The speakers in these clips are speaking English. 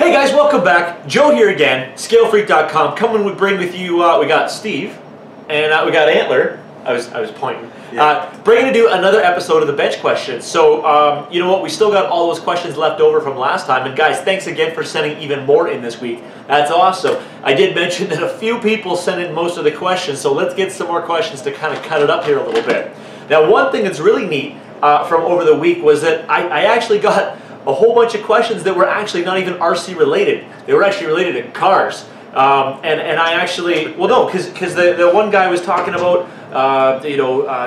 Hey guys, welcome back. Joe here again, ScaleFreak.com. Coming to bring with you, we got Steve, and we got Antler. I was pointing. Yeah. Bringing to do another episode of the bench questions. So, you know what, we still got all those questions left over from last time. And guys, thanks again for sending even more in this week. That's awesome. I did mention that a few people sent in most of the questions, so let's get some more questions to kind of cut it up here a little bit. Now, one thing that's really neat from over the week was that I actually got a whole bunch of questions that were actually not even RC related. They were actually related to cars. And I actually, well no, because the one guy was talking about,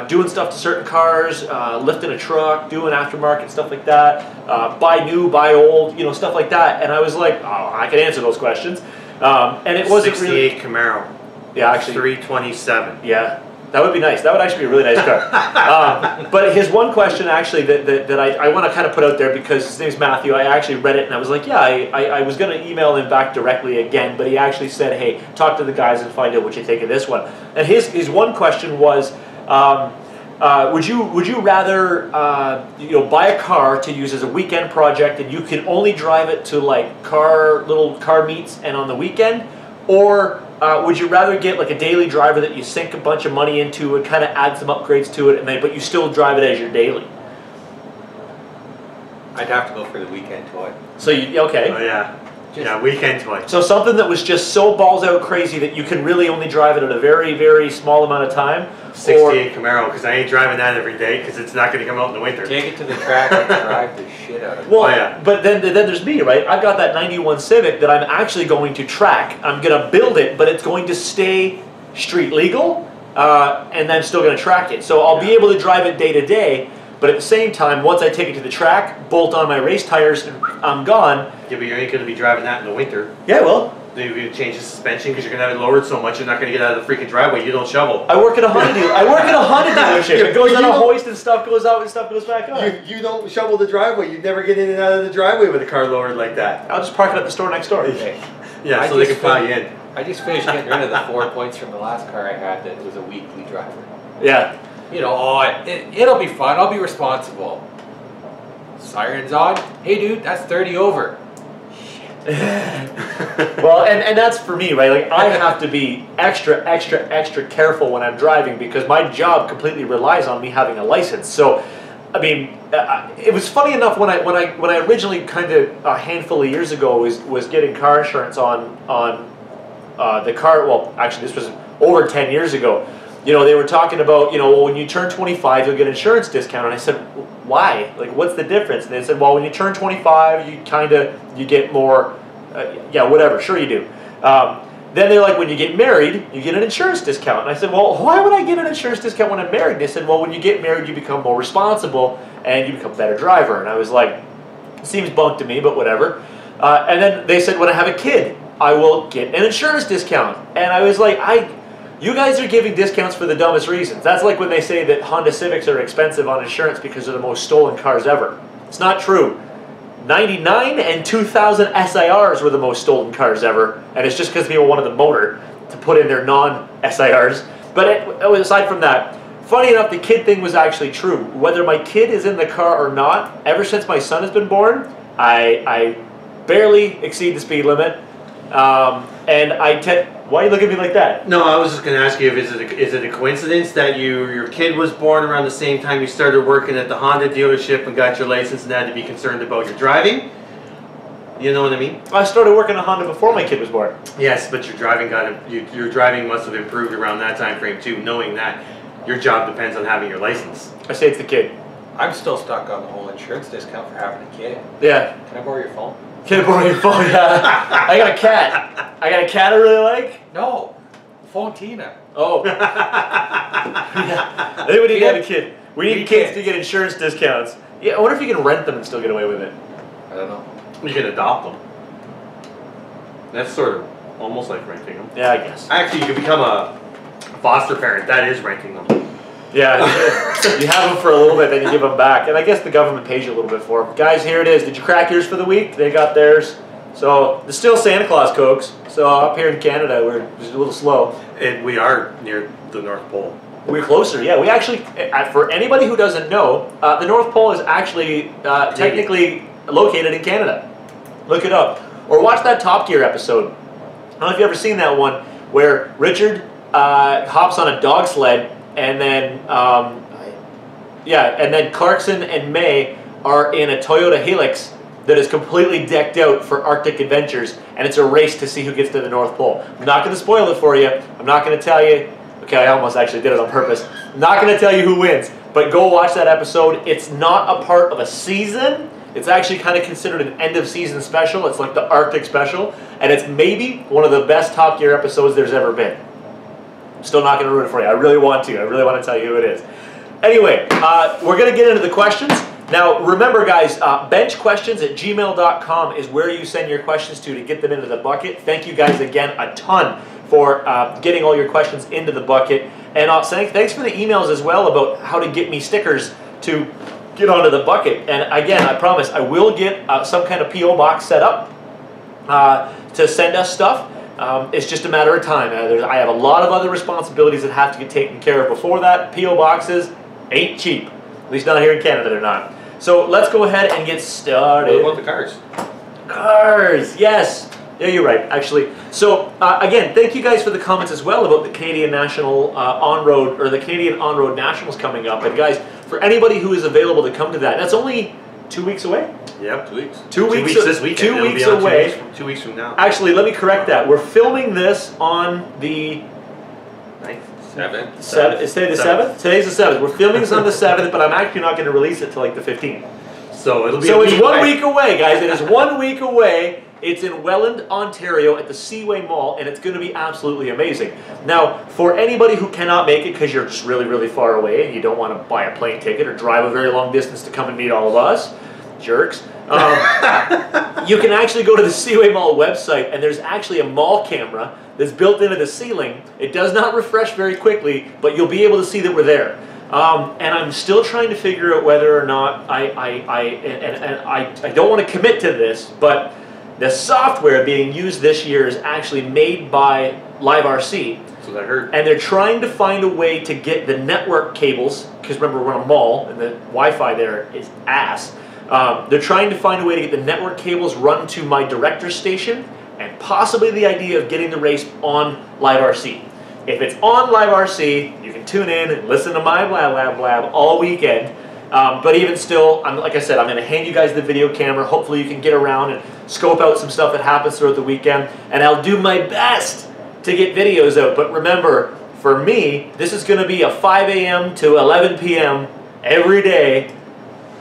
doing stuff to certain cars, lifting a truck, doing aftermarket, stuff like that, buy new, buy old, stuff like that. And I was like, oh, I can answer those questions. And it wasn't 68 really... Camaro. Yeah, actually. 327. Yeah. That would be nice. That would actually be a really nice car. But his one question actually that I want to kind of put out there, because his name's Matthew, I actually read it and I was like, yeah, I was going to email him back directly again, but he actually said, hey, talk to the guys and find out what you think of this one. And his one question was, would you rather buy a car to use as a weekend project and you can only drive it to like little car meets and on the weekend, or would you rather get like a daily driver that you sink a bunch of money into and kind of add some upgrades to it, but you still drive it as your daily? I'd have to go for the weekend toy. So okay. Oh yeah. Yeah, weekend toy. So something that was just so balls out crazy that you can really only drive it at a very, very small amount of time. 68 Camaro, because I ain't driving that every day because it's not going to come out in the winter. Take it to the track and drive the shit out of it. Well, yeah. But then there's me, right? I've got that 91 Civic that I'm actually going to track. I'm going to build it, but it's going to stay street legal, and I'm still going to track it. So I'll be able to drive it day to day, but at the same time, once I take it to the track, bolt on my race tires, and I'm gone. Yeah, but you ain't going to be driving that in the winter. Yeah, well. You're going to change the suspension because you're going to have it lowered so much you're not going to get out of the freaking driveway. You don't shovel. I work at a Honda dealer. I work at a Honda dealership. It goes on a hoist and stuff goes out and stuff goes back on. You don't shovel the driveway. You never get in and out of the driveway with a car lowered like that. I'll just park it at the store next door. Yeah, so they can fly you in. I just finished getting rid of the 4 points from the last car I had that was a weekly driver. Yeah. It'll be fun. I'll be responsible. Sirens on. Hey dude, that's 30 over. Well, and that's for me, right? Like, I have to be extra careful when I'm driving because my job completely relies on me having a license. So, I mean, it was funny enough when I originally kind of a handful of years ago was getting car insurance on the car. Well, actually, this was over 10 years ago. They were talking about, well, when you turn 25, you'll get an insurance discount. And I said, why? Like, what's the difference? And they said, well, when you turn 25, you get more, yeah, whatever, sure you do. Then they're like, when you get married, you get an insurance discount. And I said, well, why would I get an insurance discount when I'm married? And they said, well, when you get married, you become more responsible and you become a better driver. And I was like, seems bunk to me, but whatever. And then they said, when I have a kid, I will get an insurance discount. And I was like, you guys are giving discounts for the dumbest reasons. That's like when they say that Honda Civics are expensive on insurance because they're the most stolen cars ever. It's not true. 99 and 2000 SIRs were the most stolen cars ever, and it's just because people wanted the motor to put in their non-SIRs. But aside from that, funny enough, the kid thing was actually true. Whether my kid is in the car or not, ever since my son has been born, I barely exceed the speed limit. Why are you looking at me like that? No, I was just going to ask you, is it a coincidence that your kid was born around the same time you started working at the Honda dealership and got your license and had to be concerned about your driving? You know what I mean? I started working at Honda before my kid was born. Yes, but your driving must have improved around that time frame too, knowing that your job depends on having your license. I say it's the kid. I'm still stuck on the whole insurance discount for having a kid. Yeah. Can I borrow your phone? Can I borrow your phone? Yeah. I got a cat. I got a cat I really like. No. Phone Tina. Oh. Yeah. I think we need to have a kid. We need kids to get insurance discounts. Yeah, I wonder if you can rent them and still get away with it. I don't know. You can adopt them. That's sort of almost like renting them. Yeah, I guess. Actually, you can become a foster parent. That is renting them. Yeah, you have them for a little bit, then you give them back. And I guess the government pays you a little bit for them. Guys, here it is. Did you crack yours for the week? They got theirs. So, there's still Santa Claus Cokes. So, up here in Canada, we're just a little slow. And we are near the North Pole. We're closer, yeah. We actually, for anybody who doesn't know, the North Pole is actually technically located in Canada. Look it up. Or watch that Top Gear episode. I don't know if you've ever seen that one where Richard hops on a dog sled, and then and then Clarkson and May are in a Toyota Helix that is completely decked out for Arctic adventures, and it's a race to see who gets to the North Pole. I'm not going to spoil it for you. I'm not going to tell you. Okay, I almost actually did it on purpose. I'm not going to tell you who wins, but go watch that episode. It's not a part of a season. It's actually kind of considered an end-of-season special. It's like the Arctic special, and it's maybe one of the best Top Gear episodes there's ever been. I'm still not going to ruin it for you. I really want to. I really want to tell you who it is. Anyway, we're going to get into the questions. Now, remember, guys, benchquestions@gmail.com is where you send your questions to get them into the bucket. Thank you guys again a ton for getting all your questions into the bucket. And thanks for the emails as well about how to get me stickers to get onto the bucket. And again, I promise I will get some kind of P.O. box set up to send us stuff. It's just a matter of time. I have a lot of other responsibilities that have to get taken care of before that. P.O. boxes ain't cheap. At least not here in Canada, they're not. So let's go ahead and get started. What about the cars? Cars, yes. Yeah, you're right, actually. So again, thank you guys for the comments as well about the Canadian National On-Road, or the Canadian On-Road Nationals coming up. And guys, for anybody who is available to come to that, that's only 2 weeks away. Yep, 2 weeks. 2 weeks this weekend. 2 weeks away. 2 weeks from now. Actually, let me correct that. We're filming this on the 9th. 7th. Is today the 7th? Today's the 7th. We're filming this on the 7th, but I'm actually not going to release it till like the 15th. So it'll be it's 1 week away, guys. It is 1 week away. It's in Welland, Ontario at the Seaway Mall, and it's going to be absolutely amazing. Now, for anybody who cannot make it because you're just really, really far away and you don't want to buy a plane ticket or drive a very long distance to come and meet all of us, jerks, you can actually go to the Seaway Mall website, and there's actually a mall camera that's built into the ceiling. It does not refresh very quickly, but you'll be able to see that we're there. And I'm still trying to figure out whether or not I don't want to commit to this, but the software being used this year is actually made by Live RC. That's what I heard. And they're trying to find a way to get the network cables, because remember we're in a mall and the Wi-Fi there is ass. They're trying to find a way to get the network cables run to my director's station, and possibly the idea of getting the race on Live RC. If it's on Live RC, you can tune in and listen to my blab blab blab all weekend. But even still, like I said, I'm going to hand you guys the video camera. Hopefully you can get around and scope out some stuff that happens throughout the weekend. And I'll do my best to get videos out. But remember, for me, this is going to be a 5 a.m. to 11 p.m. every day,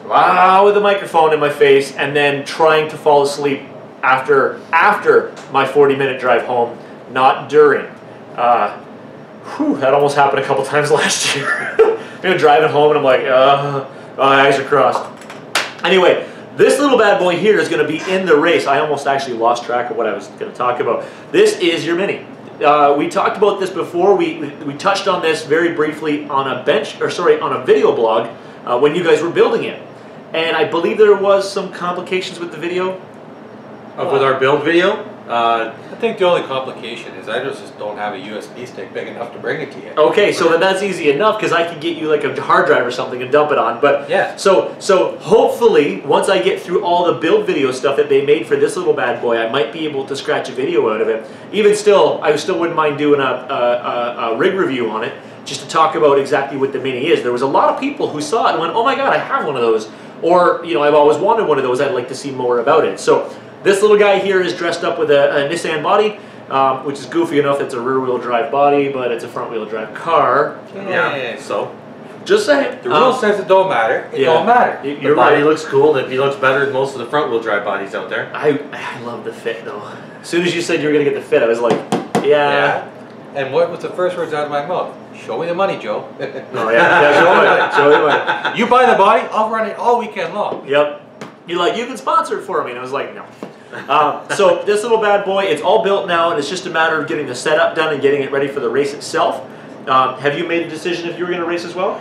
with a microphone in my face, and then trying to fall asleep after my 40-minute drive home, not during. That almost happened a couple times last year. Driving home and I'm like, my eyes are crossed. Anyway, this little bad boy here is going to be in the race. I almost actually lost track of what I was going to talk about. This is your Mini. We talked about this before. We touched on this very briefly on a video blog when you guys were building it. And I believe there was some complications with the video. With our build video? I think the only complication is I just don't have a USB stick big enough to bring it to you. Okay, so then that's easy enough because I can get you like a hard drive or something and dump it on. But yeah. So hopefully once I get through all the build video stuff that they made for this little bad boy, I might be able to scratch a video out of it. Even still, I still wouldn't mind doing a rig review on it just to talk about exactly what the Mini is. There was a lot of people who saw it and went, "Oh my God, I have one of those," or I've always wanted one of those. I'd like to see more about it. So. This little guy here is dressed up with a Nissan body, which is goofy enough. It's a rear-wheel drive body, but it's a front-wheel drive car. Yeah. So, just saying. The rule says it don't matter. It don't matter. The body looks cool, and he looks better than most of the front-wheel drive bodies out there. I love the fit, though. As soon as you said you were going to get the fit, I was like, yeah. And what was the first words out of my mouth? Show me the money, Joe. Oh, yeah, show me the money. You buy the body, I'll run it all weekend long. Yep. You're like, you can sponsor it for me. And I was like, no. So this little bad boy, it's all built now, and it's just a matter of getting the setup done and getting it ready for the race itself. Have you made a decision if you were going to race as well?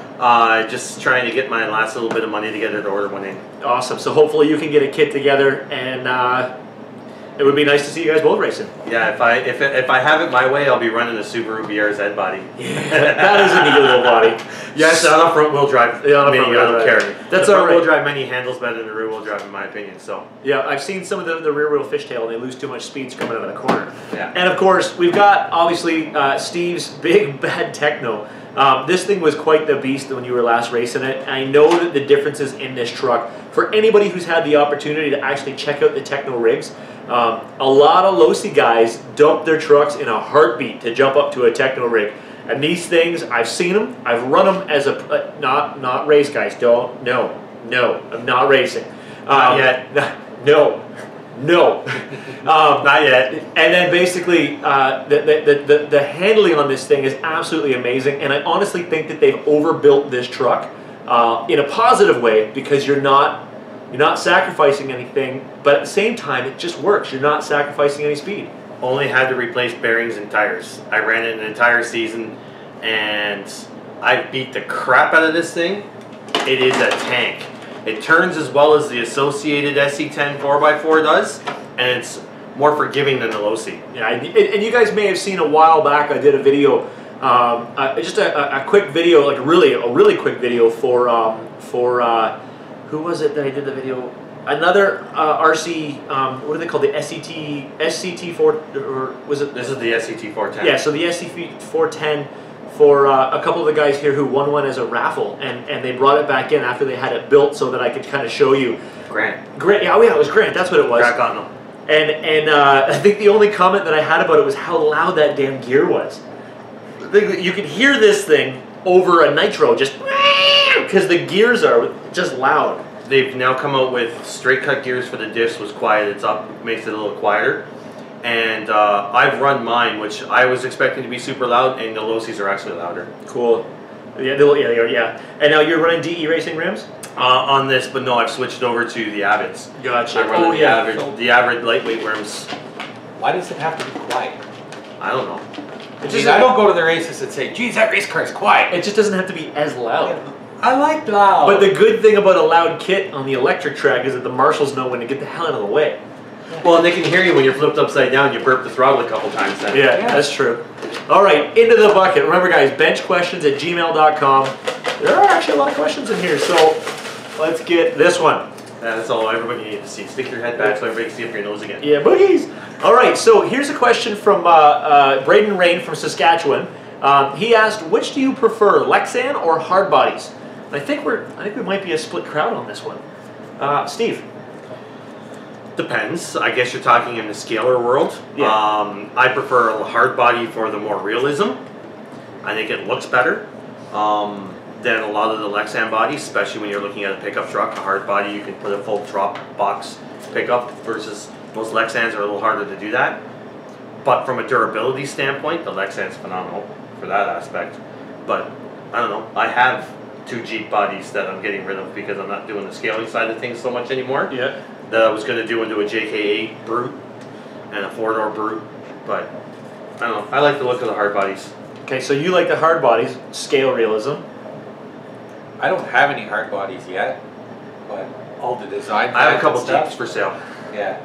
Just trying to get my last little bit of money together to order one in. Awesome. So hopefully you can get a kit together and it would be nice to see you guys both racing. Yeah, if I have it my way, I'll be running a Subaru BRZ body. Yeah, that is a neat little body. Yes, on a front wheel drive. Yeah, on a Mini, front-wheel I don't drive. care. That's the all front right. wheel drive Mini handles better than the rear wheel drive, in my opinion. So Yeah, I've seen some of the rear wheel fishtail, and they lose too much speeds coming out of the corner. Yeah. And of course, we've got obviously Steve's big bad Tekno. This thing was quite the beast when you were last racing it. And I know that the differences in this truck, for anybody who's had the opportunity to actually check out the Tekno rigs, a lot of Losi guys dump their trucks in a heartbeat to jump up to a Tekno rig. And these things, I've seen them, I've run them as a, not race guys, don't, no, I'm not racing. Not yet. No. Not yet. And then basically, the handling on this thing is absolutely amazing. And I honestly think that they've overbuilt this truck in a positive way, because you're not sacrificing anything, but at the same time, it just works. You're not sacrificing any speed. Only had to replace bearings and tires. I ran it an entire season, and I beat the crap out of this thing. It is a tank. It turns as well as the associated SC10 4x4 does, and it's more forgiving than the Losi. Yeah, and you guys may have seen a while back, I did a video, just a quick video, like a really quick video for who was it that I did the video? Another RC, what are they called? The SCT4, or was it? This is the SCT410. Yeah, so the SCT410 for a couple of the guys here who won one as a raffle, and they brought it back in after they had it built so that I could kind of show you. Grant, yeah, oh yeah, it was Grant, that's what it was. Grant Cottonell. And I think the only comment that I had about it was how loud that damn gear was. You could hear this thing over a nitro, just because the gears are just loud. They've now come out with straight cut gears for the diffs. Was quiet. It's up, makes it a little quieter. And I've run mine, which I was expecting to be super loud, and the Losis are actually louder. Cool. Yeah, they are. Yeah. And now you're running DE racing rims on this, but no, I've switched over to the Avids. Gotcha. I'm running the average lightweight rims. Why does it have to be quiet? I don't know. I don't go to the races and say, geez, that race car is quiet. It just doesn't have to be as loud. I like loud. But the good thing about a loud kit on the electric track is that the marshals know when to get the hell out of the way. Well, and they can hear you when you're flipped upside down. You burp the throttle a couple times then. Yeah, that's true. All right, into the bucket. Remember, guys, benchquestions@gmail.com. There are actually a lot of questions in here, so let's get this one. That's all everybody needs to see. Stick your head back so everybody can see up your nose again. Yeah, boogies. All right, so here's a question from Braden Rain from Saskatchewan. He asked, which do you prefer, Lexan or hard bodies? And I think we might be a split crowd on this one. Steve. Depends. I guess you're talking in the scalar world. Yeah. I prefer a hard body for the more realism. I think it looks better than a lot of the Lexan bodies, especially when you're looking at a pickup truck. A hard body, you can put a full drop box pickup, versus most Lexans are a little harder to do that. But from a durability standpoint, the Lexan's phenomenal for that aspect. But I don't know. I have 2 Jeep bodies that I'm getting rid of because I'm not doing the scaling side of things so much anymore. Yeah. That I was going to do into a JK8 Brute and a 4-door Brute, but I don't know. I like the look of the hard bodies. Okay, so you like the hard bodies, scale realism. I don't have any hard bodies yet, but all the design. I have a couple Jeeps for sale. Yeah.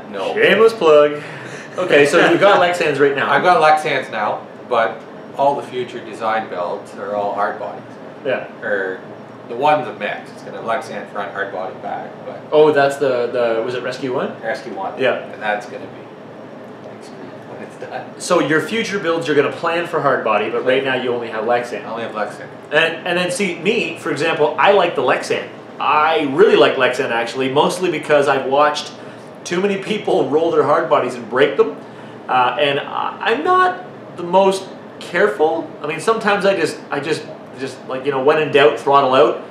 No. Shameless plug. Okay, so you've got Lexans right now. I've got Lexans now, but all the future design builds are all hard bodies. Yeah. Or the one's a mix. It's gonna have Lexan front, hard body back, but Oh, that's the was it Rescue 1? Rescue 1. Yeah. And that's gonna be extreme when it's done. So your future builds, you're going to plan for hard body, but right now you only have I Lexan. only have Lexan. And then see, me, for example, I like the Lexan. I really like Lexan, actually, mostly because I've watched too many people roll their hard bodies and break them. And I'm not the most careful. I mean, sometimes I just like, you know, when in doubt, throttle out.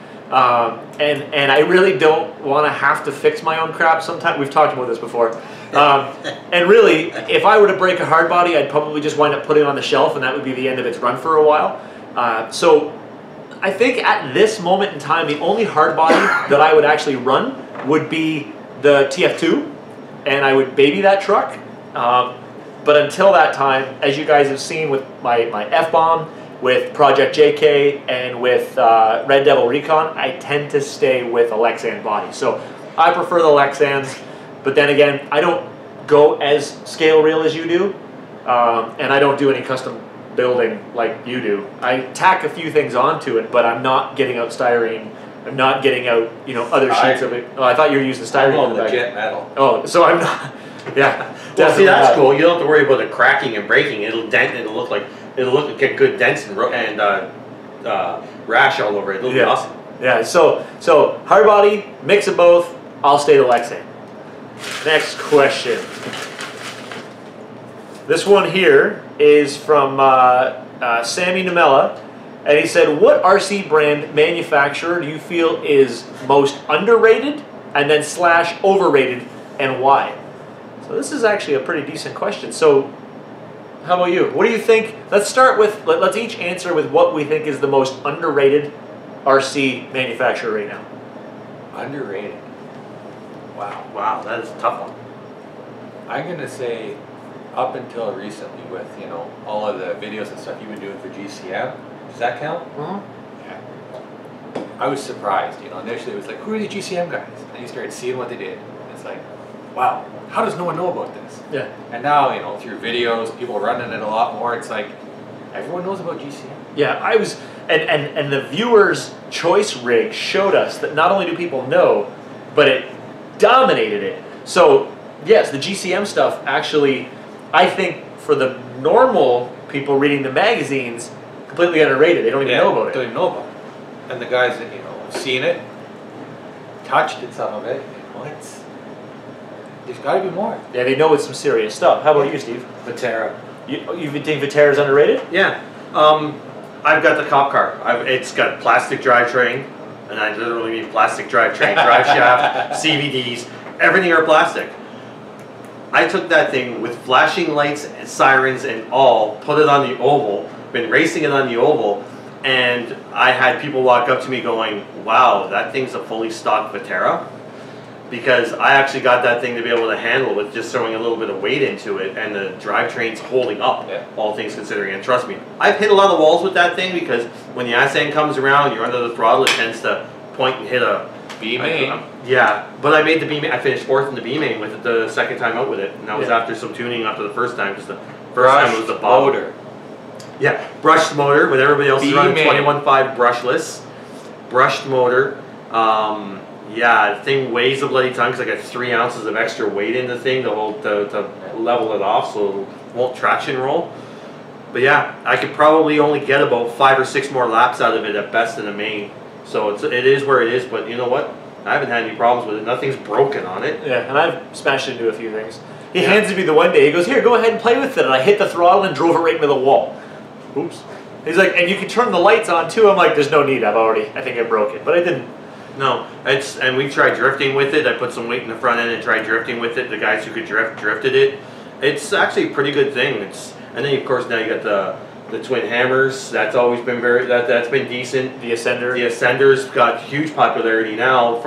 And I really don't want to have to fix my own crap sometimes. We've talked about this before. And really, if I were to break a hard body, I'd probably just wind up putting it on the shelf, and that would be the end of its run for a while. So I think at this moment in time, the only hard body that I would actually run would be the TF2, and I would baby that truck. But until that time, as you guys have seen with my F-Bomb, with Project JK, and with Red Devil Recon, I tend to stay with a Lexan body. So I prefer the Lexans. But then again, I don't go as scale real as you do, and I don't do any custom building like you do. I tack a few things onto it, but I'm not getting out styrene. I'm not getting out, you know, other sheets of it. Oh, I thought you were using styrene in the back. Legit metal. Oh, so I'm not. Yeah. Well, see, that's cool. You don't have to worry about it cracking and breaking. It'll dent. It'll look like get good dents and rash all over it. It'll be awesome. Yeah. So hard body, mix of both. I'll stay to Lexan. Next question. This one here is from Sammy Namella, and he said, "What RC brand manufacturer do you feel is most underrated, and then / overrated, and why?" So this is actually a pretty decent question. So, how about you? What do you think? Let's start with let's each answer with what we think is the most underrated RC manufacturer right now. Underrated. Wow, that is a tough one. I'm gonna say, up until recently, with all of the videos and stuff you've been doing for GCM, does that count? Mm-hmm. Yeah. I was surprised. Initially it was like, who are the GCM guys? And you started seeing what they did. And it's like, wow, how does no one know about this? Yeah. And now, through videos, people running it a lot more. It's like everyone knows about GCM. Yeah, I was, and the viewer's choice rig showed us that not only do people know, but it dominated it. So yes, the GCM stuff actually, I think for the normal people reading the magazines, completely underrated. They don't even know about it. Don't even know about it. And the guys that have seen it, touched it, some of it, there's got to be more. Yeah, they know it's some serious stuff. How about you, Steve? Viterra. You think Viterra's underrated? Yeah. I've got the cop car. It's got plastic drivetrain, and I literally mean plastic drivetrain, drive shaft, CVDs, everything are plastic. I took that thing with flashing lights and sirens and all, put it on the oval, been racing it on the oval, and I had people walk up to me going, wow, that thing's a fully stocked Viterra? Because I actually got that thing to be able to handle with just throwing a little bit of weight into it, and the drivetrain's holding up, all things considering. And trust me, I've hit a lot of walls with that thing, because when the Axial comes around, you're under the throttle, it tends to point and hit a B-main. Yeah, but I made the B-main. I finished 4th in the B-main with it the second time out with it, and that was after some tuning after the first time, because the first time it was the bob. Motor. Yeah, brushed motor, but everybody else is running B-main. 21.5 brushless. Brushed motor. Yeah, the thing weighs a bloody ton, because I got 3 ounces of extra weight in the thing to level it off, so it won't traction roll. But yeah, I could probably only get about 5 or 6 more laps out of it at best in the main. So it is where it is, but you know what? I haven't had any problems with it. Nothing's broken on it. Yeah, and I've smashed into a few things. He hands it me the one day. He goes, "Here, go ahead and play with it." And I hit the throttle and drove it right into the wall. Oops. He's like, "And you can turn the lights on too." I'm like, "There's no need. I think I broke it," but I didn't. No, and we tried drifting with it. I put some weight in the front end and tried drifting with it. The guys who could drifted it. It's actually a pretty good thing. And then of course now you got the twin hammers. That's always been that's been decent. The Ascender. The Ascender's got huge popularity now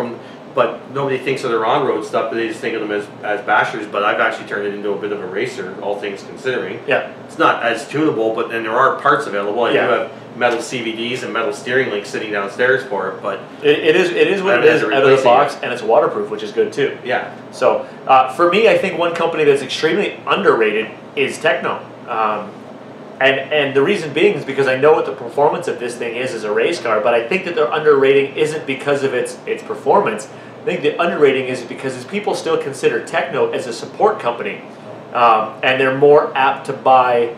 but nobody thinks of their on-road stuff, but they just think of them as bashers. But I've actually turned it into a bit of a racer, all things considering. Yeah. It's not as tunable, but then there are parts available. I do have metal CVDs and metal steering links sitting downstairs for it, but it is what it is out of the box, and it's waterproof, which is good too. Yeah. So for me, I think one company that's extremely underrated is Tekno. And the reason being is because I know what the performance of this thing is as a race car, but I think that their underrating isn't because of its performance. I think the underrating is because people still consider Tekno as a support company, and they're more apt to buy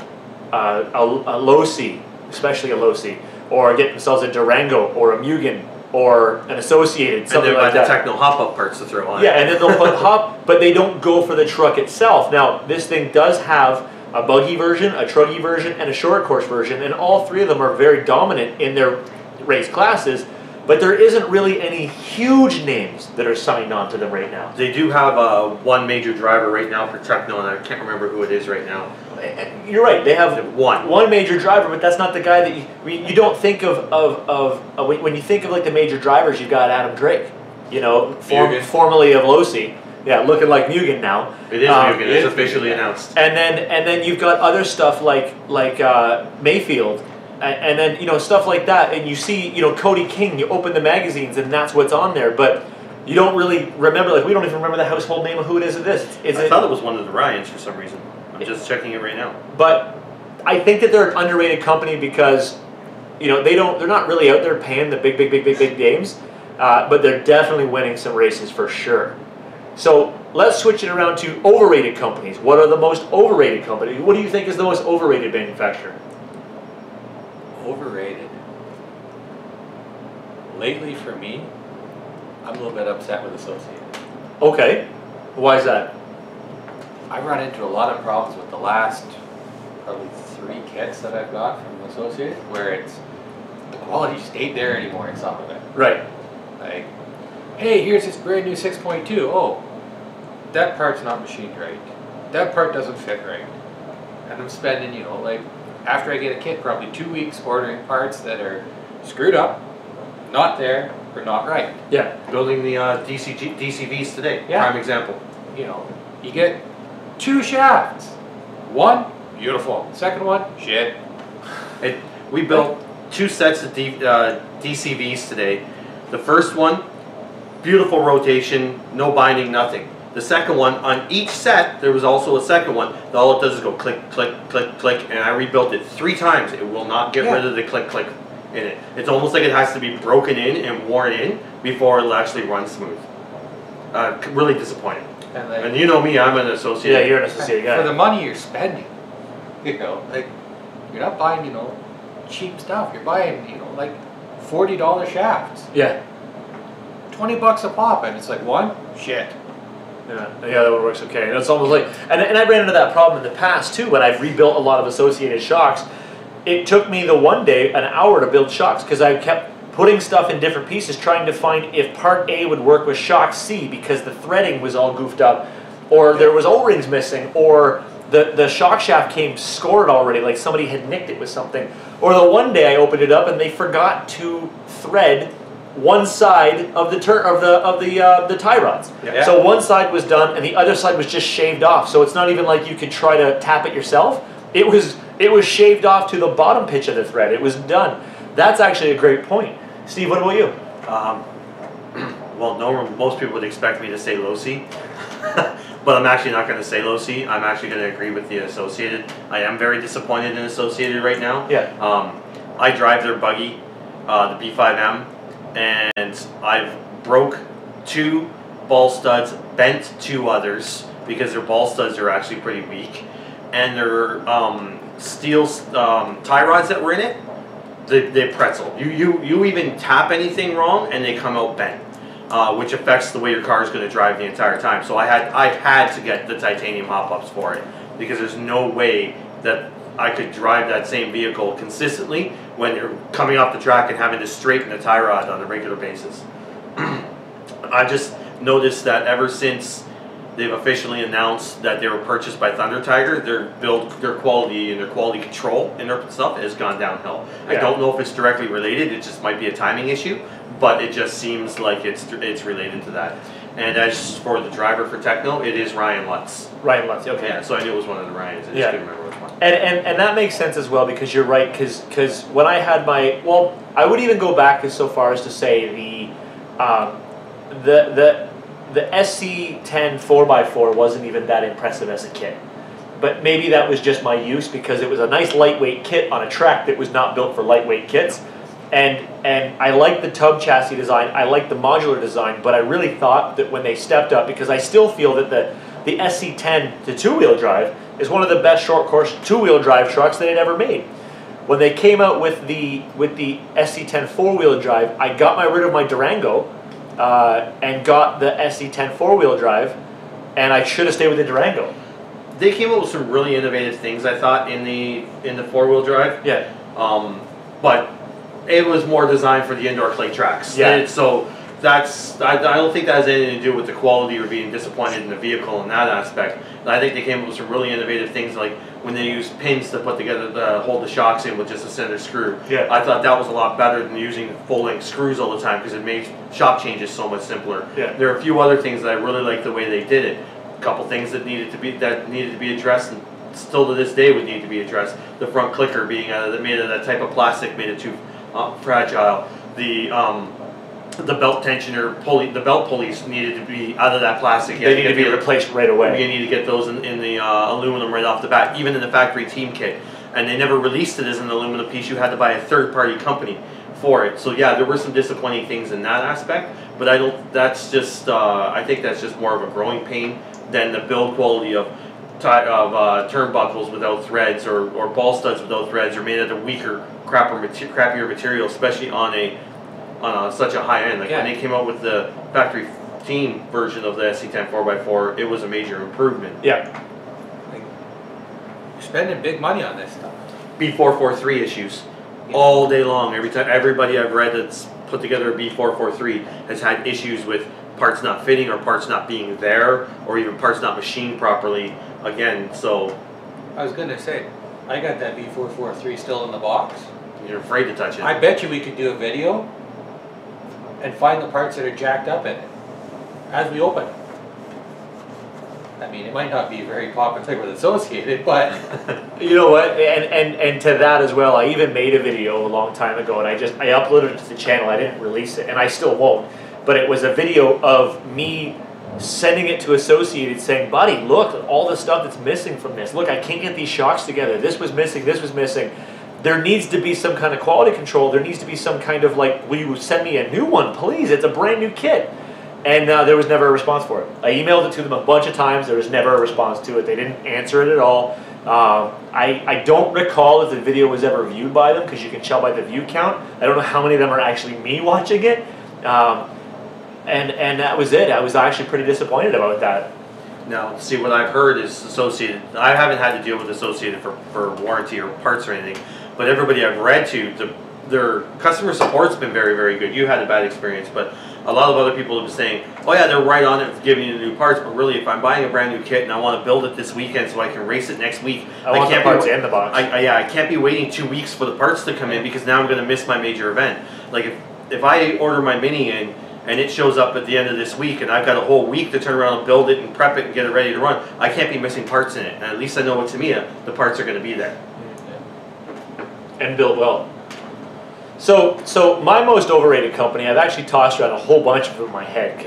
a Losi, especially a Losi, or get themselves a Durango or a Mugen or an Associated, something like that. And then buy the Tekno hop-up parts to throw on. Yeah, and then they'll put hop, but they don't go for the truck itself. Now, this thing does have a buggy version, a truggy version, and a short course version, and all 3 of them are very dominant in their race classes, but there isn't really any huge names that are signed on to them right now. They do have one major driver right now for Tekno, and I can't remember who it is right now. You're right, they have one major driver, but that's not the guy that you don't think of when you think of like the major drivers. You've got Adam Drake, formerly of Losi. Yeah, looking like Mugen now. It is Mugen. It's officially announced. And then you've got other stuff like Mayfield, and then stuff like that. And you see Cody King. You open the magazines and that's what's on there. But you don't really remember, like we don't even remember the household name of who it is. I thought it was one of the Ryans for some reason. I'm just checking it right now. But I think that they're an underrated company because, you know, they're not really out there paying the big games, but they're definitely winning some races for sure. So let's switch it around to overrated companies. What are the most overrated companies? What do you think is the most overrated manufacturer? Overrated. Lately, for me, I'm a little bit upset with Associated. Okay, why is that? I've run into a lot of problems with the last probably 3 kits that I've got from Associated, where it's the quality stayed there anymore in some of it. Right. Like, hey, here's this brand new 6.2. Oh, that part's not machined right. That part doesn't fit right. And I'm spending, you know, like, after I get a kit, probably 2 weeks ordering parts that are screwed up, not there, or not right. Yeah. Building the DCVs today, Yeah. prime example. You know, you get 2 shafts. One, beautiful. Second one, shit. We built 2 sets of DCVs today. The first one, beautiful rotation, no binding, nothing. The second one, on each set, there was also a second one. All it does is go click, click, click, click, and I rebuilt it 3 times. It will not get rid of the click, click in it. It's almost like it has to be broken in and worn in before it'll actually run smooth. Really disappointing. And you know me, I'm an associate. Yeah, you're an associate guy. For the money you're spending, you know, like, you're not buying, you know, cheap stuff. You're buying, you know, like $40 shafts. Yeah. $20 a pop, and it's like, one, shit. Yeah, that one works okay. And it's almost like, and I ran into that problem in the past too when I've rebuilt a lot of Associated shocks. It took me the one day an hour to build shocks because I kept putting stuff in different pieces trying to find if part A would work with shock C because the threading was all goofed up, or there was O-rings missing, or the shock shaft came scored already, like somebody had nicked it with something. Or the one day I opened it up and they forgot to thread one side of the tie rods. Yeah. So one side was done and the other side was just shaved off. So it's not even like you could try to tap it yourself. It was shaved off to the bottom pitch of the thread. It was done. That's actually a great point. Steve, what about you? Well, most people would expect me to say low-C, but I'm actually not going to say low-C. I'm actually going to agree with the Associated. I am very disappointed in Associated right now. Yeah. I drive their buggy, the B5M, and I've broke 2 ball studs, bent 2 others because their ball studs are actually pretty weak, and their steel tie rods that were in it, they pretzel. You even tap anything wrong and they come out bent, which affects the way your car is going to drive the entire time. So I had to get the titanium hop-ups for it because there's no way that I could drive that same vehicle consistently when you're coming off the track and having to straighten the tie rod on a regular basis. I just noticed that ever since they've officially announced that they were purchased by Thunder Tiger, their quality and their quality control and their stuff has gone downhill. Yeah. I don't know if it's directly related. It just might be a timing issue, but it just seems like it's related to that. And as for the driver for Tekno, it is Ryan Lutz. Ryan Lutz, okay. Yeah, so I knew it was one of the Ryans. I just couldn't remember which one. And that makes sense as well because you're right. Because when I had my, well, I would even go back so far as to say the SC10 4x4 wasn't even that impressive as a kit. But maybe that was just my use because it was a nice lightweight kit on a track that was not built for lightweight kits. And I like the tub chassis design, I like the modular design, but I really thought that when they stepped up, because I still feel that the SC10 to 2-wheel drive is one of the best short course 2-wheel drive trucks they had ever made. When they came out with the SC10 4-wheel drive, I got rid of my Durango and got the SC10 4-wheel drive, and I should have stayed with the Durango. They came up with some really innovative things, I thought, in the 4-wheel drive. Yeah. But it was more designed for the indoor clay tracks. Yeah. So I don't think that has anything to do with the quality or being disappointed in the vehicle in that aspect. I think they came up with some really innovative things, like when they used pins to put together to hold the shocks in with just a center screw. Yeah. I thought that was a lot better than using full-length screws all the time because it made shock changes so much simpler. Yeah. There are a few other things that I really liked the way they did it. A couple things that needed to be addressed and still to this day would need to be addressed. The front clicker being made of that type of plastic made it too fragile. The the belt tensioner pulley, the belt pulleys needed to be out of that plastic. They need to be replaced right away. You need to get those in the aluminum right off the bat, even in the factory team kit. And they never released it as an aluminum piece. You had to buy a third-party company for it. So yeah, there were some disappointing things in that aspect. But I don't. That's just. I think that's just more of a growing pain than the build quality of turnbuckles without threads or ball studs without threads, or made out of weaker, crappier material, especially on such a high end. Like when they came out with the factory team version of the SC10 4x4, it was a major improvement. Yeah. Like, you're spending big money on this stuff. B443 issues all day long. Every time, everybody I've read that's put together a B443 has had issues with parts not fitting or parts not being there, or even parts not machined properly. Again, so I was gonna say, I got that B443 still in the box. You're afraid to touch it. I bet you we could do a video and find the parts that are jacked up in it as we open it. I mean, it might not be very popular with Associated, but you know what? And to that as well, I even made a video a long time ago, and I uploaded it to the channel. I didn't release it, and I still won't. But it was a video of me sending it to Associated saying, buddy, look, all the stuff that's missing from this. Look, I can't get these shocks together. This was missing, this was missing. There needs to be some kind of quality control. There needs to be some kind of like, will you send me a new one, please? It's a brand new kit. And there was never a response for it. I emailed it to them a bunch of times. There was never a response to it. They didn't answer it at all. I don't recall if the video was ever viewed by them, because you can tell by the view count. I don't know how many of them are actually me watching it. And that was it. I was actually pretty disappointed about that. Now, see, what I've heard is Associated. I haven't had to deal with Associated for warranty or parts or anything, but everybody I've read to, their customer support's been very, very good. You had a bad experience, but a lot of other people have been saying, oh yeah, they're right on it, giving you the new parts, but really, if I'm buying a brand new kit and I want to build it this weekend so I can race it next week, I want the parts in the box. I can't be waiting 2 weeks for the parts to come in, because now I'm going to miss my major event. Like if I order my Mini in, and it shows up at the end of this week, and I've got a whole week to turn around and build it and prep it and get it ready to run, I can't be missing parts in it. And at least I know with Tamiya, the parts are going to be there. And built well. So my most overrated company, I've actually tossed around a whole bunch of them in my head,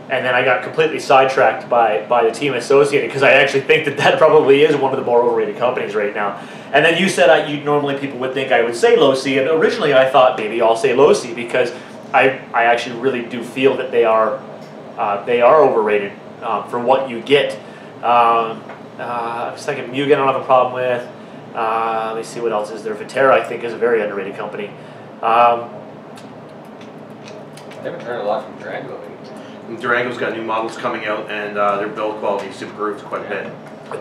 and then I got completely sidetracked by the team Associated, because I actually think that probably is one of the more overrated companies right now. And then you said normally people would think I would say Losi, and originally I thought maybe I'll say Losi, because I actually really do feel that they are overrated for what you get. I was thinking Mugen I don't have a problem with. Let me see what else is there. Viterra I think is a very underrated company. I haven't heard a lot from Durango. Durango's got new models coming out, and their build quality is improved quite a bit.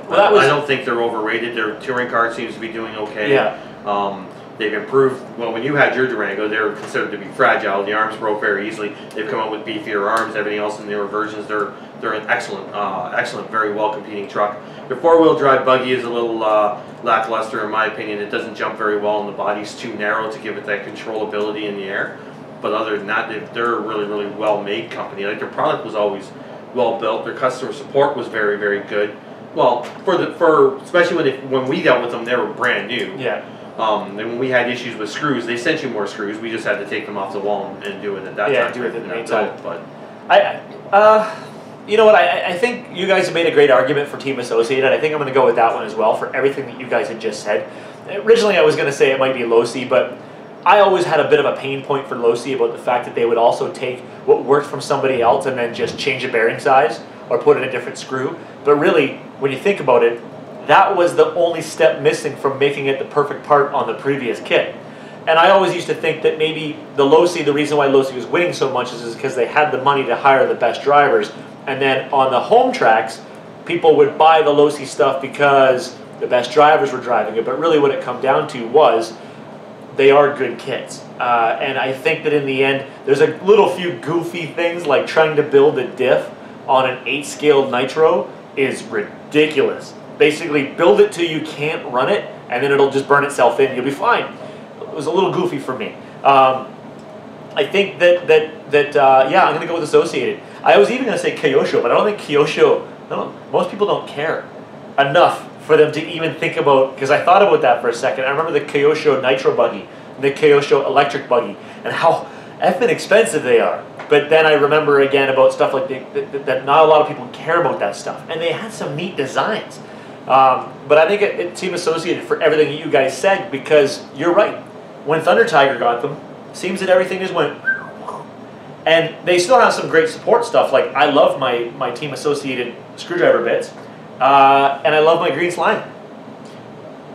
Well, I don't think they're overrated. Their touring car seems to be doing okay. Yeah. They've improved. Well, when you had your Durango, they were considered to be fragile. The arms broke very easily. They've come out with beefier arms. Everything else in newer versions, they're an excellent, very well competing truck. Their four-wheel drive buggy is a little lackluster in my opinion. It doesn't jump very well, and the body's too narrow to give it that controllability in the air. But other than that, they're a really, really well-made company. Like, their product was always well built. Their customer support was very, very good. Well, especially when we dealt with them, they were brand new. Yeah. And when we had issues with screws, they sent you more screws. We just had to take them off the wall and do it at that time. Yeah, do it at the meantime. But you know what? I think you guys have made a great argument for Team Associated. I think I'm going to go with that one as well for everything that you guys had just said. Originally, I was going to say it might be Losi, but I always had a bit of a pain point for Losi about the fact that they would also take what worked from somebody else and then just change the bearing size or put in a different screw. But really, when you think about it, that was the only step missing from making it the perfect part on the previous kit. And I always used to think that maybe the reason why Losi was winning so much is because they had the money to hire the best drivers. And then on the home tracks, people would buy the Losi stuff because the best drivers were driving it. But really what it come down to was they are good kits. And I think that in the end, there's a little few goofy things like trying to build a diff on an 8-scale nitro is ridiculous. Basically, build it till you can't run it, and then it'll just burn itself in. You'll be fine. It was a little goofy for me. I think yeah, I'm going to go with Associated. I was even going to say Kyosho, but I don't think Kyosho, most people don't care enough for them to even think about, because I thought about that for a second. I remember the Kyosho Nitro buggy, and the Kyosho electric buggy, and how effing expensive they are. But then I remember again about stuff like that not a lot of people care about that stuff. And they had some neat designs. But I think it Team Associated for everything that you guys said, because you're right. When Thunder Tiger got them, seems that everything just went. And they still have some great support stuff. Like, I love my Team Associated screwdriver bits. And I love my green slime.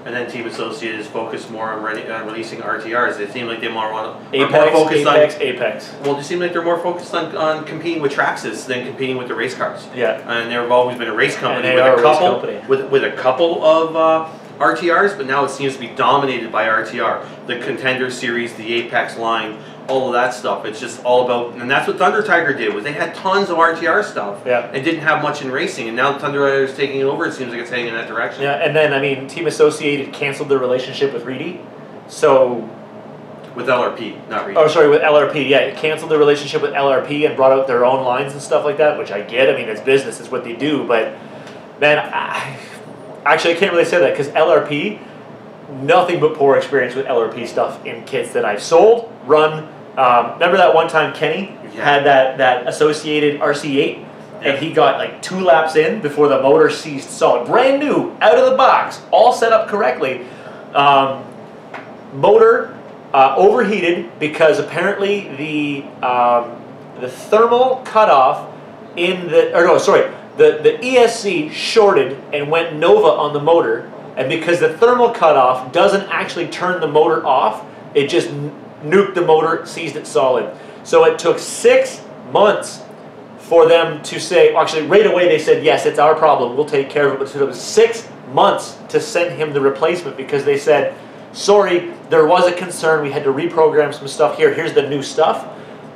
And then Team Associated is focused more on releasing RTRs. They seem like they more want to Apex. Well, they seem like they're more focused on competing with Traxxas than competing with the race cars. Yeah. And they've always been a race company with a couple of RTRs, but now it seems to be dominated by RTR. The Contender series, the Apex line, all of that stuff. It's just all about, and that's what Thunder Tiger did, was they had tons of RTR stuff and didn't have much in racing. And now Thunder Tiger is taking it over. It seems like it's heading in that direction. Yeah, and then, I mean, Team Associated canceled their relationship with Reedy. So... With LRP, not Reedy. Oh, sorry, with LRP. Yeah, it canceled their relationship with LRP and brought out their own lines and stuff like that, which I get. I mean, it's business. It's what they do. But, man, actually, I can't really say that, because LRP, nothing but poor experience with LRP stuff in kits that I've sold, run. Remember that one time Kenny had that Associated RC8, and he got like 2 laps in before the motor seized solid, brand new, out of the box, all set up correctly. Motor overheated because apparently the thermal cutoff in the the ESC shorted and went Nova on the motor, and because the thermal cutoff doesn't actually turn the motor off, it just nuked the motor, seized it solid. So it took 6 months for them to say, well, actually right away they said, yes, it's our problem, we'll take care of it. But it was 6 months to send him the replacement, because they said, sorry, there was a concern, we had to reprogram some stuff here, here's the new stuff.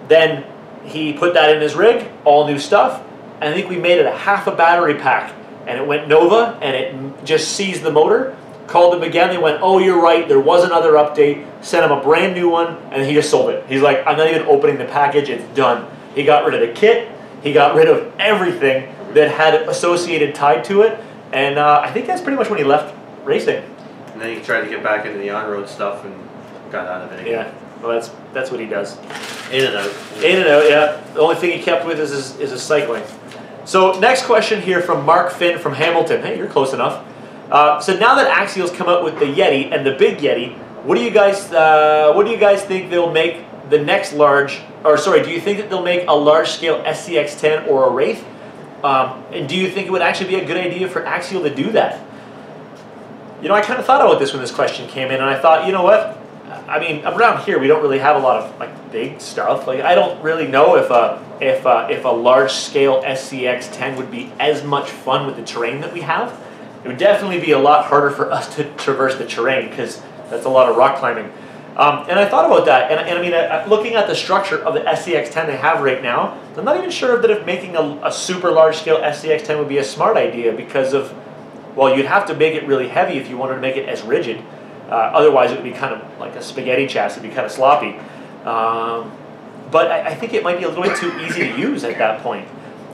Then he put that in his rig, all new stuff, and I think we made it a half a battery pack, and it went Nova, and it just seized the motor. Called them again, they went, oh, you're right, there was another update, sent him a brand new one, and he just sold it. He's like, I'm not even opening the package, it's done. He got rid of the kit, he got rid of everything that had Associated tied to it, and I think that's pretty much when he left racing. And then he tried to get back into the on-road stuff and got out of it again. Yeah, well, that's what he does. In and out. In and out, yeah. The only thing he kept with is his cycling. So next question here from Mark Finn from Hamilton. Hey, you're close enough. So now that Axial's come out with the Yeti and the big Yeti, what do you guys think they'll make the next large? Or sorry, do you think that they'll make a large-scale SCX-10 or a Wraith? And do you think it would actually be a good idea for Axial to do that? You know, I kind of thought about this when this question came in, and I thought, you know what? I mean, around here we don't really have a lot of like big stuff. Like, I don't really know if a large-scale SCX-10 would be as much fun with the terrain that we have. It would definitely be a lot harder for us to traverse the terrain, because that's a lot of rock climbing. And I thought about that, and I mean, looking at the structure of the SCX-10 they have right now, I'm not even sure that if making a super large-scale SCX-10 would be a smart idea, because of, well, you'd have to make it really heavy if you wanted to make it as rigid. Otherwise, it would be kind of like a spaghetti chassis, it'd be kind of sloppy. But I think it might be a little bit too easy to use at that point.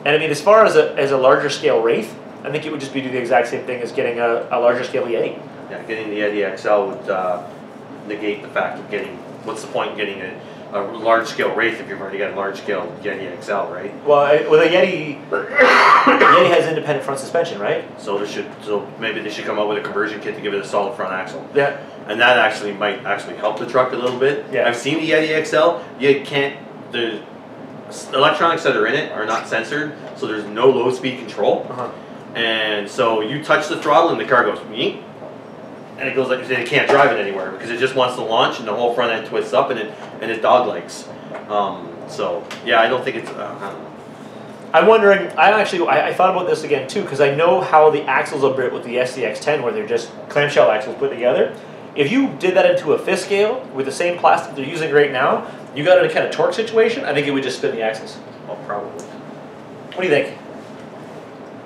And I mean, as far as a larger-scale Wraith, I think it would just be do the exact same thing as getting a larger-scale Yeti. Yeah, getting the Yeti XL would negate the fact of getting, what's the point in getting a large-scale Wraith if you've already got a large-scale Yeti XL, right? Well, with a Yeti, Yeti has independent front suspension, right? So maybe they should come up with a conversion kit to give it a solid front axle. Yeah. And that actually might help the truck a little bit. Yeah. I've seen the Yeti XL. You can't, the electronics that are in it are not censored, so there's no low-speed control. And so you touch the throttle and the car goes, meep, and it goes like, it can't drive it anywhere because it just wants to launch, and the whole front end twists up and it dog legs. So yeah, I don't think it's, I don't know. I'm wondering, I thought about this again too, because I know how the axles are built with the SCX-10, where they're just clamshell axles put together. If you did that into a fifth scale with the same plastic they're using right now, you got in a kind of torque situation, I think it would just spin the axles. Well, probably. What do you think?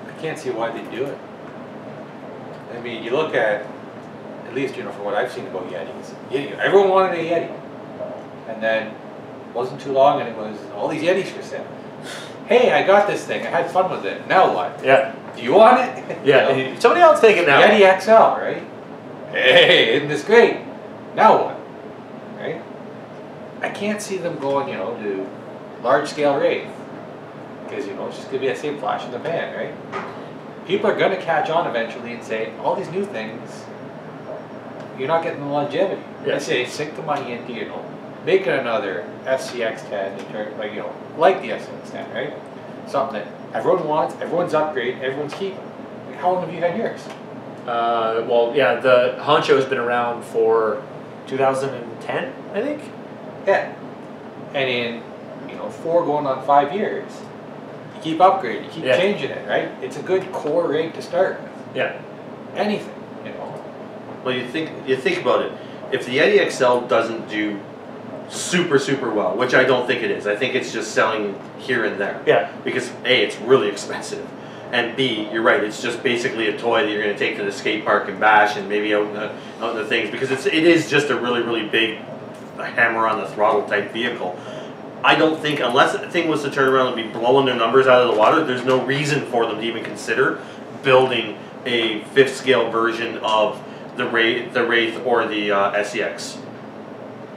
I can't see why they do it. I mean, you look at least, you know, from what I've seen about Yetis, everyone wanted a Yeti. And then, it wasn't too long and it was all these Yetis for sale. Hey, I got this thing, I had fun with it, now what? Yeah. Do you want it? Yeah, you know? Somebody else take it now. Yeti XL, right? Hey, isn't this great? Now what? Right? I can't see them going, you know, to large scale rate. Because, you know, it's just going to be the same flash in the pan, right? People are going to catch on eventually and say, all these new things, you're not getting the longevity. Yeah. I say, sink the money into, you know, make it another FCX10, in turn, like, you know, like the FCX10, right? Something that everyone wants, everyone's upgrade, everyone's keeping. Like, how long have you had yours? Well, yeah, the Honcho has been around for 2010, I think. Yeah. And in, you know, 4 going on 5 years, you keep upgrading, you keep changing it, right? It's a good core rate to start with. Yeah. Anything, you know. Well, you think about it. If the Yeti XL doesn't do super well, which I don't think it is. I think it's just selling here and there. Yeah. Because A, it's really expensive, and B, you're right. It's just basically a toy that you're going to take to the skate park and bash, and maybe out in the things, because it is just a really big hammer on the throttle type vehicle. I don't think, unless the thing was to turn around and be blowing their numbers out of the water, there's no reason for them to even consider building a 5th scale version of the Wraith or the SEX.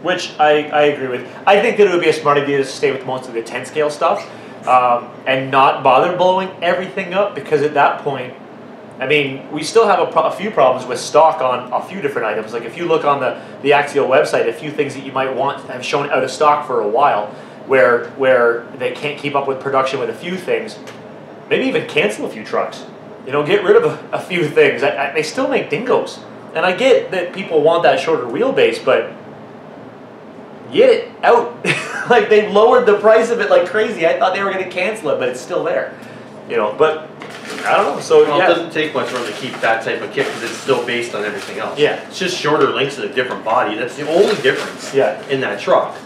Which I agree with. I think that it would be a smart idea to stay with most of the 10 scale stuff and not bother blowing everything up, because at that point, I mean, we still have a few problems with stock on a few different items. Like if you look on the Axial website, a few things that you might want have shown out of stock for a while, where they can't keep up with production with a few things. Maybe even cancel a few trucks. You know, get rid of a few things. They still make dingoes. And I get that people want that shorter wheelbase, but get it out. Like, they lowered the price of it like crazy. I thought they were going to cancel it, but it's still there. You know, but I don't know. So well, yeah. It doesn't take much for them to keep that type of kit, because it's still based on everything else. Yeah. It's just shorter links and a different body. That's the only difference in that truck.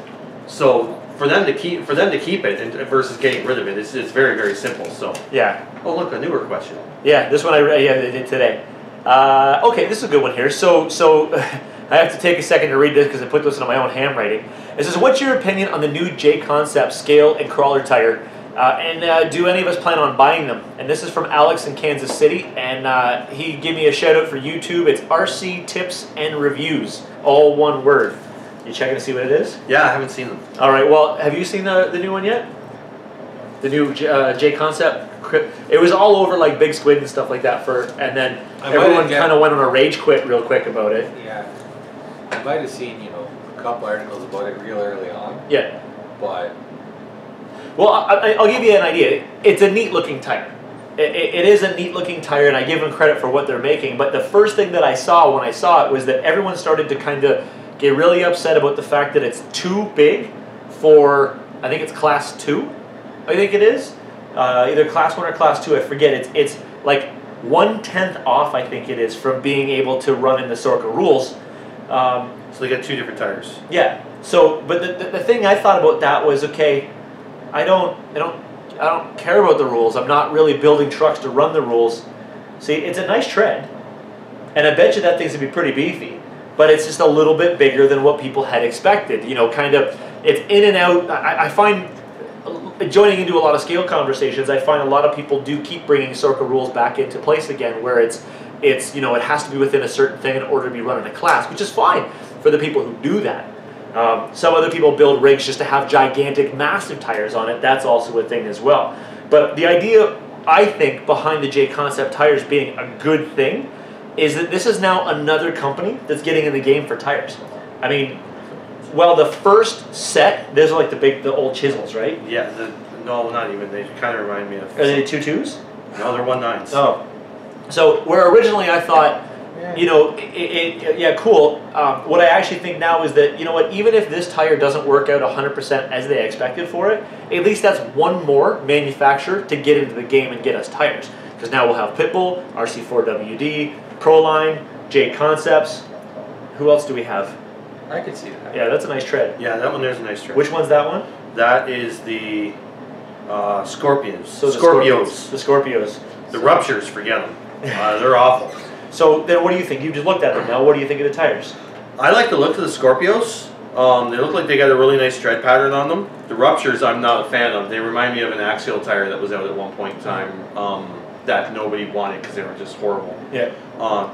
So for them to keep it and versus getting rid of it, it's very simple. So yeah. Oh, look, a newer question. Yeah, this one I did today. Okay, this is a good one here. So I have to take a second to read this because I put this in my own handwriting. It says, what's your opinion on the new JConcepts scale and crawler tire? And do any of us plan on buying them? And this is from Alex in Kansas City, and he gave me a shout out for YouTube. It's RC Tips and Reviews, all one word. You checking to see what it is? Yeah, I haven't seen them. All right, well, have you seen the new one yet? The new JConcept? It was all over like Big Squid and stuff like that, and then everyone kind of went on a rage quit real quick about it. Yeah. I might have seen, you know, a couple articles about it real early on. Yeah. But well, I'll give you an idea. It's a neat looking tire. It is a neat looking tire, and I give them credit for what they're making. But the first thing that I saw when I saw it was that everyone started to kind of get really upset about the fact that it's too big for, I think it's class 2, I think it is. Either class 1 or class 2, I forget. It's like 1/10 off, I think it is, from being able to run in the Sorka rules. So they got 2 different tires. Yeah. So, but the thing I thought about that was, okay, I don't care about the rules. I'm not really building trucks to run the rules. See, it's a nice tread, and I bet you that thing's gonna be pretty beefy. But it's just a little bit bigger than what people had expected. You know, kind of, it's in and out. I find, joining into a lot of scale conversations, I find a lot of people do keep bringing Sorka rules back into place again, where it's you know, it has to be within a certain thing in order to be run in a class, which is fine for the people who do that. Some other people build rigs just to have gigantic, massive tires on it. That's also a thing as well. But the idea, I think, behind the JConcept tires being a good thing is that this is now another company that's getting in the game for tires. I mean, well, the first set, those are like the old chisels, right? Yeah, no, not even. They kind of remind me of. Are they 2.2s? No, they're 1.9s. Oh. So where originally I thought, you know, yeah, cool. What I actually think now is that, you know what, even if this tire doesn't work out 100% as they expected for it, at least that's one more manufacturer to get into the game and get us tires. Because now we'll have Pitbull, RC4WD, Proline, JConcepts. Who else do we have? I could see that. Yeah, that's a nice tread. Yeah, that one there's a nice tread. Which one's that one? That is the Scorpions. So Scorpios. The Scorpios. The Ruptures, forget them. They're awful. So then what do you think? You just looked at them now. What do you think of the tires? I like the look of the Scorpios. They look like they got a really nice tread pattern on them. The Ruptures I'm not a fan of. They remind me of an Axial tire that was out at one point in time that nobody wanted because they were just horrible. Yeah.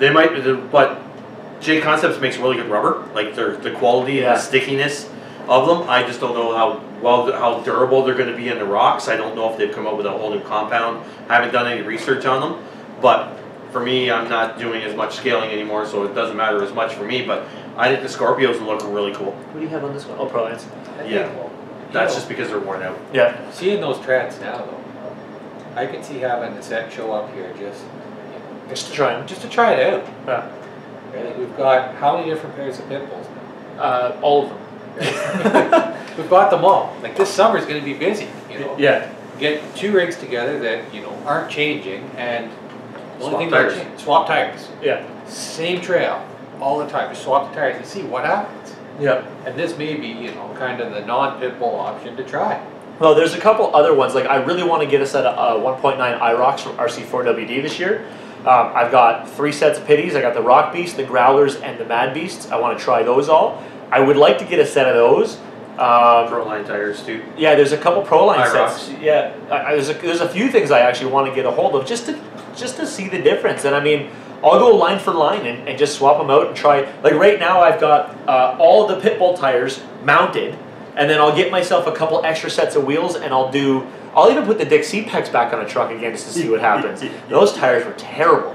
They might, but JConcepts makes really good rubber. Like the quality and the stickiness of them. I just don't know how durable they're going to be in the rocks. I don't know if they've come up with a whole new compound. I haven't done any research on them, but for me, I'm not doing as much scaling anymore, so it doesn't matter as much for me. But I think the Scorpios are looking really cool. What do you have on this one? Oh, Prolines. Yeah, that's just because they're worn out. Yeah. Seeing those tracks now, though, I could see having the set show up here Just to try them. just to try it out. Yeah. Right? We've got how many different pairs of pit bulls now? All of them. We've got them all. Like this summer's going to be busy. You know. Yeah. Get 2 rigs together that aren't changing, and the only thing tires. that swap tires. Yeah. Same trail all the time. Just swap the tires and see what happens. Yeah. And this may be kind of the non-pit bull option to try. Well, there's a couple other ones. Like I really want to get a set of 1.9 IROCs from RC4WD this year. I've got 3 sets of pitties. I got the Rock Beast, the Growlers, and the Mad Beasts. I want to try those all. I would like to get a set of those. Proline tires too. Yeah, there's a couple Proline IROCs. sets. Yeah, there's a few things I actually want to get a hold of just to see the difference. And I mean, I'll go line for line and just swap them out and try. Like right now, I've got all the pit bull tires mounted, and then I'll get myself a couple extra sets of wheels, and I'll even put the Dick C-Pecs back on a truck again just to see what happens. Those tires were terrible.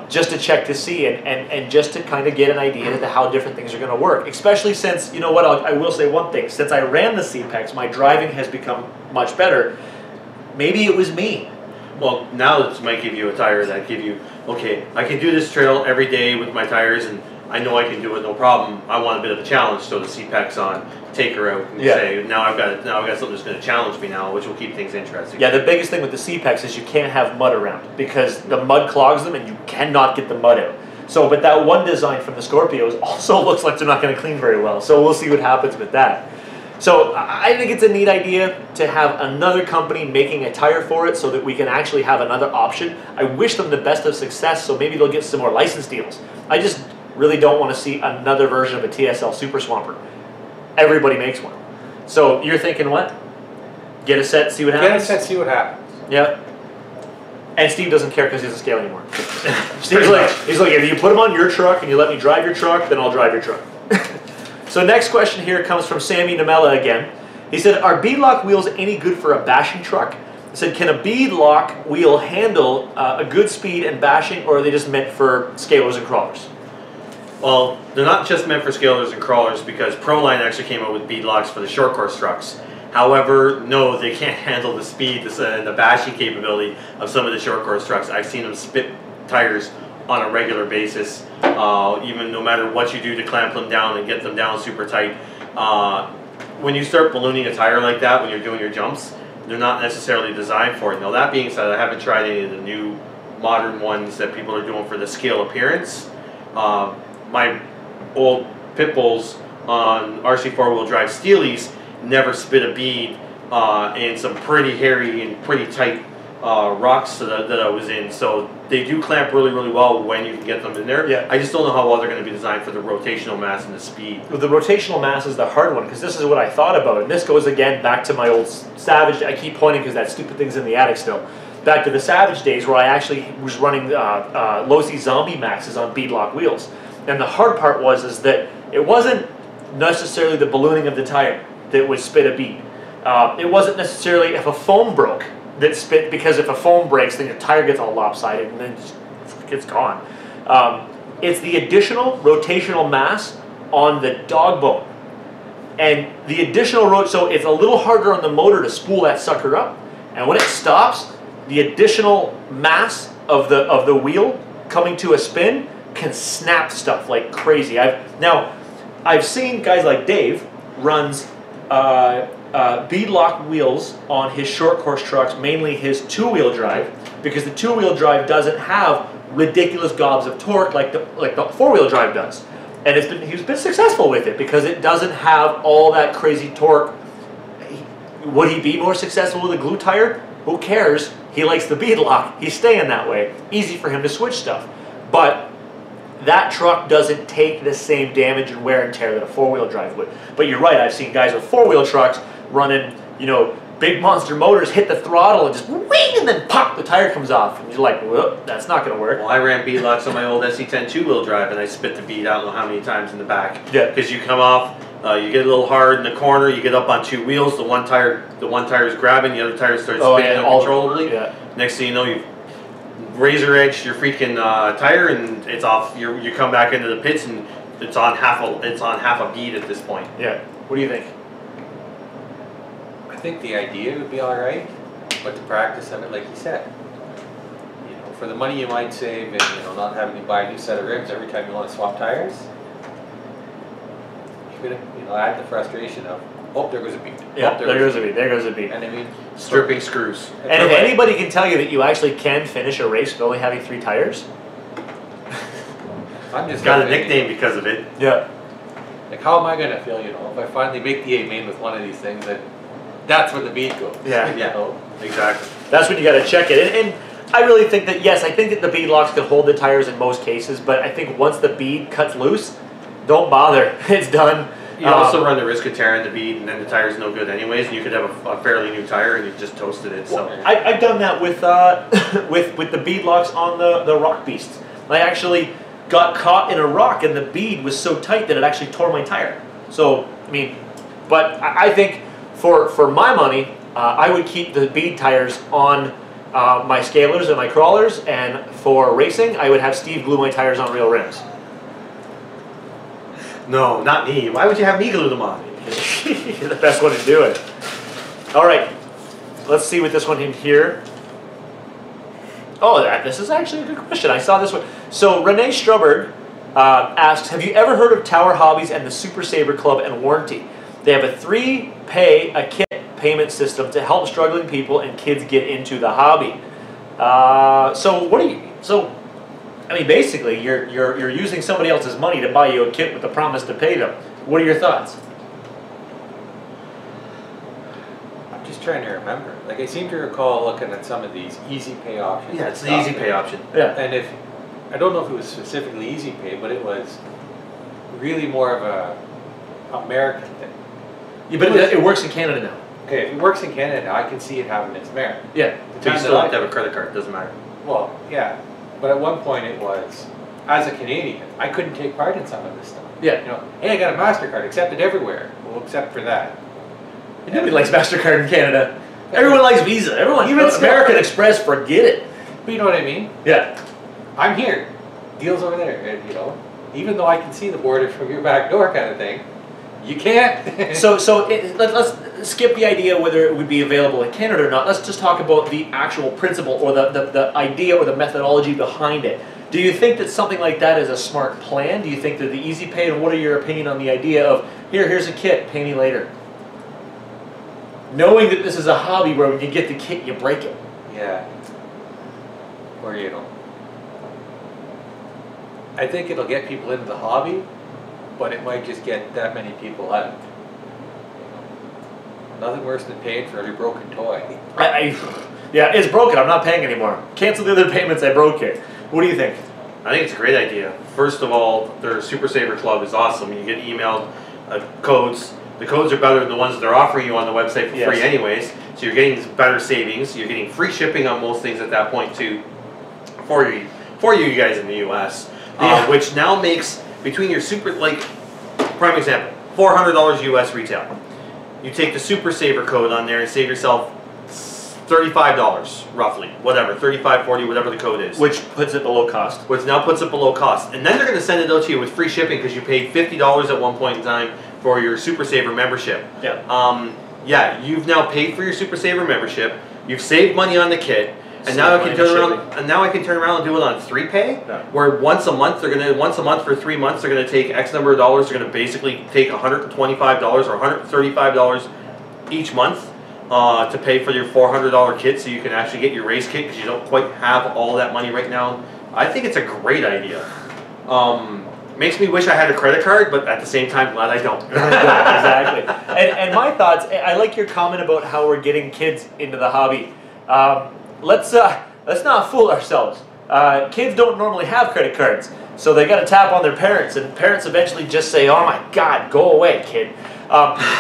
Just to check to see and just to kind of get an idea as to how different things are going to work. Especially since, you know what, I will say one thing. Since I ran the C-Pecs, my driving has become much better. Maybe it was me. Well, now this might give you a tire that give you, okay, I can do this trail every day with my tires, and I know I can do it no problem. I want a bit of a challenge, so the C-Pecs on, take her out, and say, now I've got something that's going to challenge me now, which will keep things interesting. Yeah, the biggest thing with the C-Pecs is you can't have mud around because the mud clogs them and you cannot get the mud out. So, but that one design from the Scorpios also looks like they're not going to clean very well. So we'll see what happens with that. So I think it's a neat idea to have another company making a tire for it so that we can actually have another option. I wish them the best of success, so maybe they'll get some more license deals. I just really don't want to see another version of a TSL Super Swamper. Everybody makes one. So you're thinking what? Get a set, see what happens? Get a set, see what happens. Yeah. And Steve doesn't care because he doesn't scale anymore. Steve's like, if you put them on your truck and you let me drive your truck, then I'll drive your truck. So next question here comes from Sammy Namella again. He said, are beadlock wheels any good for a bashing truck? He said, can a beadlock wheel handle a good speed and bashing, or are they just meant for scalers and crawlers? Well, they're not just meant for scalers and crawlers, because Proline actually came out with beadlocks for the short course trucks. However, no, they can't handle the speed and the bashing capability of some of the short course trucks. I've seen them spit tires on a regular basis, even no matter what you do to clamp them down and get them down super tight. When you start ballooning a tire like that when you're doing your jumps, they're not necessarily designed for it. Now that being said, I haven't tried any of the new modern ones that people are doing for the scale appearance. My old pit bulls on RC 4-wheel drive Steelies never spit a bead in some pretty hairy and pretty tight rocks that I was in. So they do clamp really, really well when you can get them in there. Yeah. I just don't know how well they're going to be designed for the rotational mass and the speed. The rotational mass is the hard one, because this is what I thought about. And this goes again back to my old Savage. I keep pointing because that stupid thing's in the attic still. Back to the Savage days where I actually was running Losi Zombie Maxes on beadlock wheels. And the hard part was that it wasn't necessarily the ballooning of the tire that would spit a bead. It wasn't necessarily if a foam broke that spit, because if a foam breaks, then your tire gets all lopsided and then it's gone. It's the additional rotational mass on the dog bone. And the additional so it's a little harder on the motor to spool that sucker up. And when it stops, the additional mass of the wheel coming to a spin can snap stuff like crazy. I've seen guys like Dave runs beadlock wheels on his short course trucks, mainly his two-wheel drive, because the two-wheel drive doesn't have ridiculous gobs of torque like the four-wheel drive does. And he's been successful with it because it doesn't have all that crazy torque. Would he be more successful with a glue tire? Who cares? He likes the beadlock. He's staying that way. Easy for him to switch stuff. But that truck doesn't take the same damage and wear and tear that a four-wheel drive would. But you're right, I've seen guys with four-wheel trucks running, big monster motors, hit the throttle and just wing, and then pop, the tire comes off. And you're like, whoop, that's not going to work. Well, I ran beadlocks on my old SC10 two-wheel drive, and I spit the bead I don't know how many times in the back. Yeah. Because you come off You get a little hard in the corner. You get up on two wheels. The one tire is grabbing. The other tire starts spinning uncontrollably. Yeah. Next thing you know, you've razor edged your freaking tire, and it's off. You come back into the pits, and it's on half a bead at this point. Yeah. What do you think? I think the idea would be all right, but the practice of it, like you said, you know, for the money you might save, and you know, not having to buy a new set of rims every time you want to swap tires, you're gonna, you know, add the frustration of, oh, there goes a bead. Yeah, there goes a bead. There goes a bead. And I mean, stripping screws. And if anybody can tell you that you actually can finish a race with only having 3 tires, I'm just got a nickname because of it. Yeah. Like, how am I gonna feel, you know, if I finally make the 8 main with one of these things, that's where the bead goes. Yeah. You know? Exactly. That's when you got to check it. And I really think that, yes, I think that the bead locks can hold the tires in most cases, but I think once the bead cuts loose, don't bother. It's done. You also run the risk of tearing the bead, and then the tire's no good anyways, and you could have a fairly new tire, and you just toasted it. So I've done that with with the bead locks on the rock beasts. I actually got caught in a rock, and the bead was so tight that it actually tore my tire. So, I mean, but I think for my money, I would keep the bead tires on my scalers and my crawlers, and for racing, I would have Steve glue my tires on real rims. no, not me. Why would you have me glue them on? You're the best one to do it. All right, let's see what this one in here. Oh, this is actually a good question. I saw this one. So Renee Strubberg asks, have you ever heard of Tower Hobbies and the Super Saver Club and Warranty? They have a 3-pay-a-kit payment system to help struggling people and kids get into the hobby. So what do you? So, I mean, basically, you're using somebody else's money to buy you a kit with the promise to pay them. What are your thoughts? I'm just trying to remember. Like, I seem to recall looking at some of these easy pay options. Yeah, it's the easy pay option. Yeah. And I don't know if it was specifically easy pay, but it was really more of a American thing. Yeah, but it works in Canada now. Okay, if it works in Canada, I can see it having its merit. Yeah. So you still have to have a credit card. Doesn't matter. Well, yeah. But at one point it was, as a Canadian, I couldn't take part in some of this stuff. Yeah. You know, hey, I got a MasterCard, accepted everywhere. Well, except for that. Nobody likes MasterCard in Canada. Everyone likes Visa. Everyone, even American Express, forget it. But you know what I mean? Yeah. I'm here. Deal's over there. And, you know, even though I can see the border from your back door kind of thing, you can't. So let's skip the idea whether it would be available in Canada or not. Let's just talk about the actual principle or the idea or the methodology behind it. Do you think that something like that is a smart plan? Do you think that the easy pay, and what are your opinion on the idea of, here's a kit, pay me later? Knowing that this is a hobby where when you get the kit, you break it. Yeah. Or, you know, I think it'll get people into the hobby, but it might just get that many people out. You know, nothing worse than paying for every broken toy. Yeah, it's broken. I'm not paying anymore. Cancel the other payments. I broke it. What do you think? I think it's a great idea. First of all, their Super Saver Club is awesome. You get emailed codes. The codes are better than the ones that they're offering you on the website for free anyways. So you're getting better savings. You're getting free shipping on most things at that point too for you guys in the US. Which now makes, between your super, like, prime example, $400 US retail. You take the Super Saver code on there and save yourself $35 roughly, whatever, 35, 40, whatever the code is. Which puts it below cost. Which now puts it below cost. And then they're going to send it out to you with free shipping because you paid $50 at one point in time for your Super Saver membership. Yeah. Yeah, you've now paid for your Super Saver membership. You've saved money on the kit. And now I can turn around. And now I can turn around and do it on 3-pay, where once a month for 3 months they're gonna take X number of dollars. They're gonna basically take $125 or $135 each month to pay for your $400 kit, so you can actually get your race kit because you don't quite have all that money right now. I think it's a great idea. Makes me wish I had a credit card, but at the same time, glad I don't. Exactly. And my thoughts. I like your comment about how we're getting kids into the hobby. Let's not fool ourselves. Kids don't normally have credit cards, so they got to tap on their parents, and parents eventually just say, "Oh my God, go away, kid."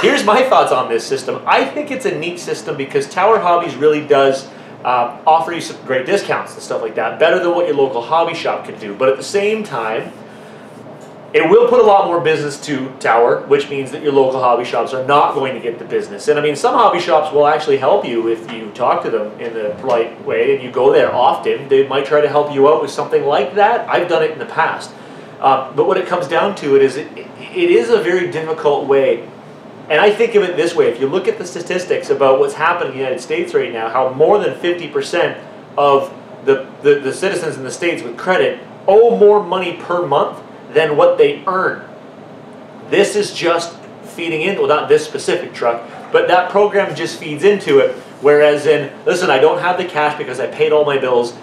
Here's my thoughts on this system. I think it's a neat system because Tower Hobbies really does offer you some great discounts and stuff like that, better than what your local hobby shop can do. But at the same time, It will put a lot more business to tower, which means that your local hobby shops are not going to get the business. And I mean, some hobby shops will actually help you if you talk to them in a polite way and you go there often. They might try to help you out with something like that. I've done it in the past. But what it comes down to it is a very difficult way. And I think of it this way. If you look at the statistics about what's happening in the United States right now, how more than 50% of the citizens in the States with credit owe more money per month than what they earn. This is just feeding into, well, not this specific truck, but that program just feeds into it. Whereas in, listen, I don't have the cash because I paid all my bills,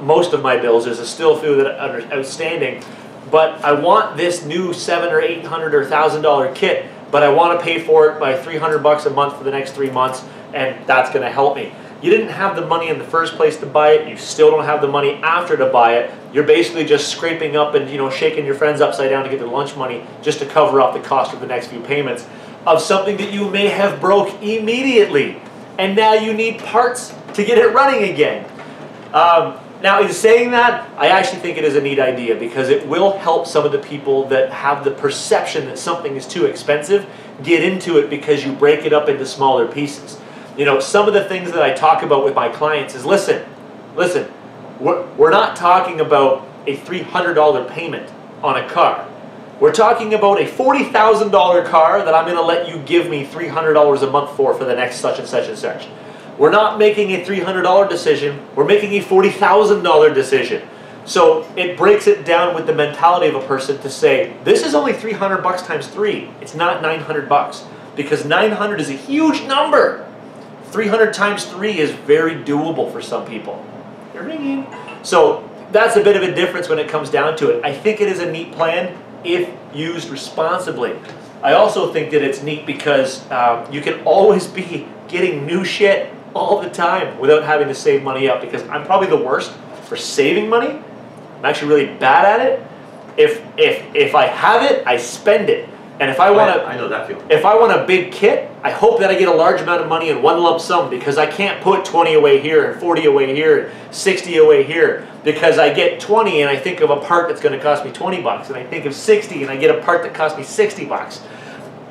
most of my bills. There's still a few that are outstanding, but I want this new $700 or $800 or $1,000 kit, but I want to pay for it by $300 a month for the next 3 months, and that's going to help me. You didn't have the money in the first place to buy it. You still don't have the money after to buy it. You're basically just scraping up and, you know, shaking your friends upside down to get their lunch money just to cover up the cost of the next few payments of something that you may have broke immediately. And now you need parts to get it running again. Now, in saying that, I actually think it is a neat idea because it will help some of the people that have the perception that something is too expensive get into it because you break it up into smaller pieces. You know, some of the things that I talk about with my clients is, listen, we're not talking about a $300 payment on a car. We're talking about a $40,000 car that I'm going to let you give me $300 a month for the next such and such and such. We're not making a $300 decision. We're making a $40,000 decision. So it breaks it down with the mentality of a person to say, this is only $300 times 3. It's not $900 because 900 is a huge number. 300 times 3 is very doable for some people. You're ringing. So that's a bit of a difference when it comes down to it. I think it is a neat plan if used responsibly. I also think that it's neat because you can always be getting new shit all the time without having to save money up, because I'm probably the worst for saving money. I'm actually really bad at it. If I have it, I spend it. And if I want I know that feeling. If I want a big kit, I hope that I get a large amount of money in one lump sum, because I can't put 20 away here and 40 away here and 60 away here, because I get 20 and I think of a part that's going to cost me 20 bucks, and I think of 60 and I get a part that costs me 60 bucks.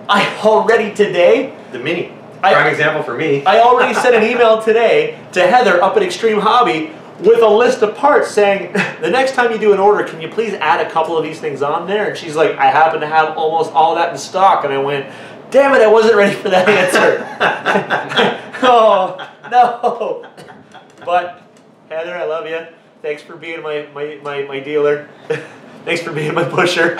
I already today, the Mini, prime example for me. I already sent an email today to Heather up at Extreme Hobby with a list of parts saying, the next time you do an order, can you please add a couple of these things on there? And she's like, I happen to have almost all of that in stock. And I went, damn it, I wasn't ready for that answer. Oh, no. But, Heather, I love you. Thanks for being my dealer. Thanks for being my pusher.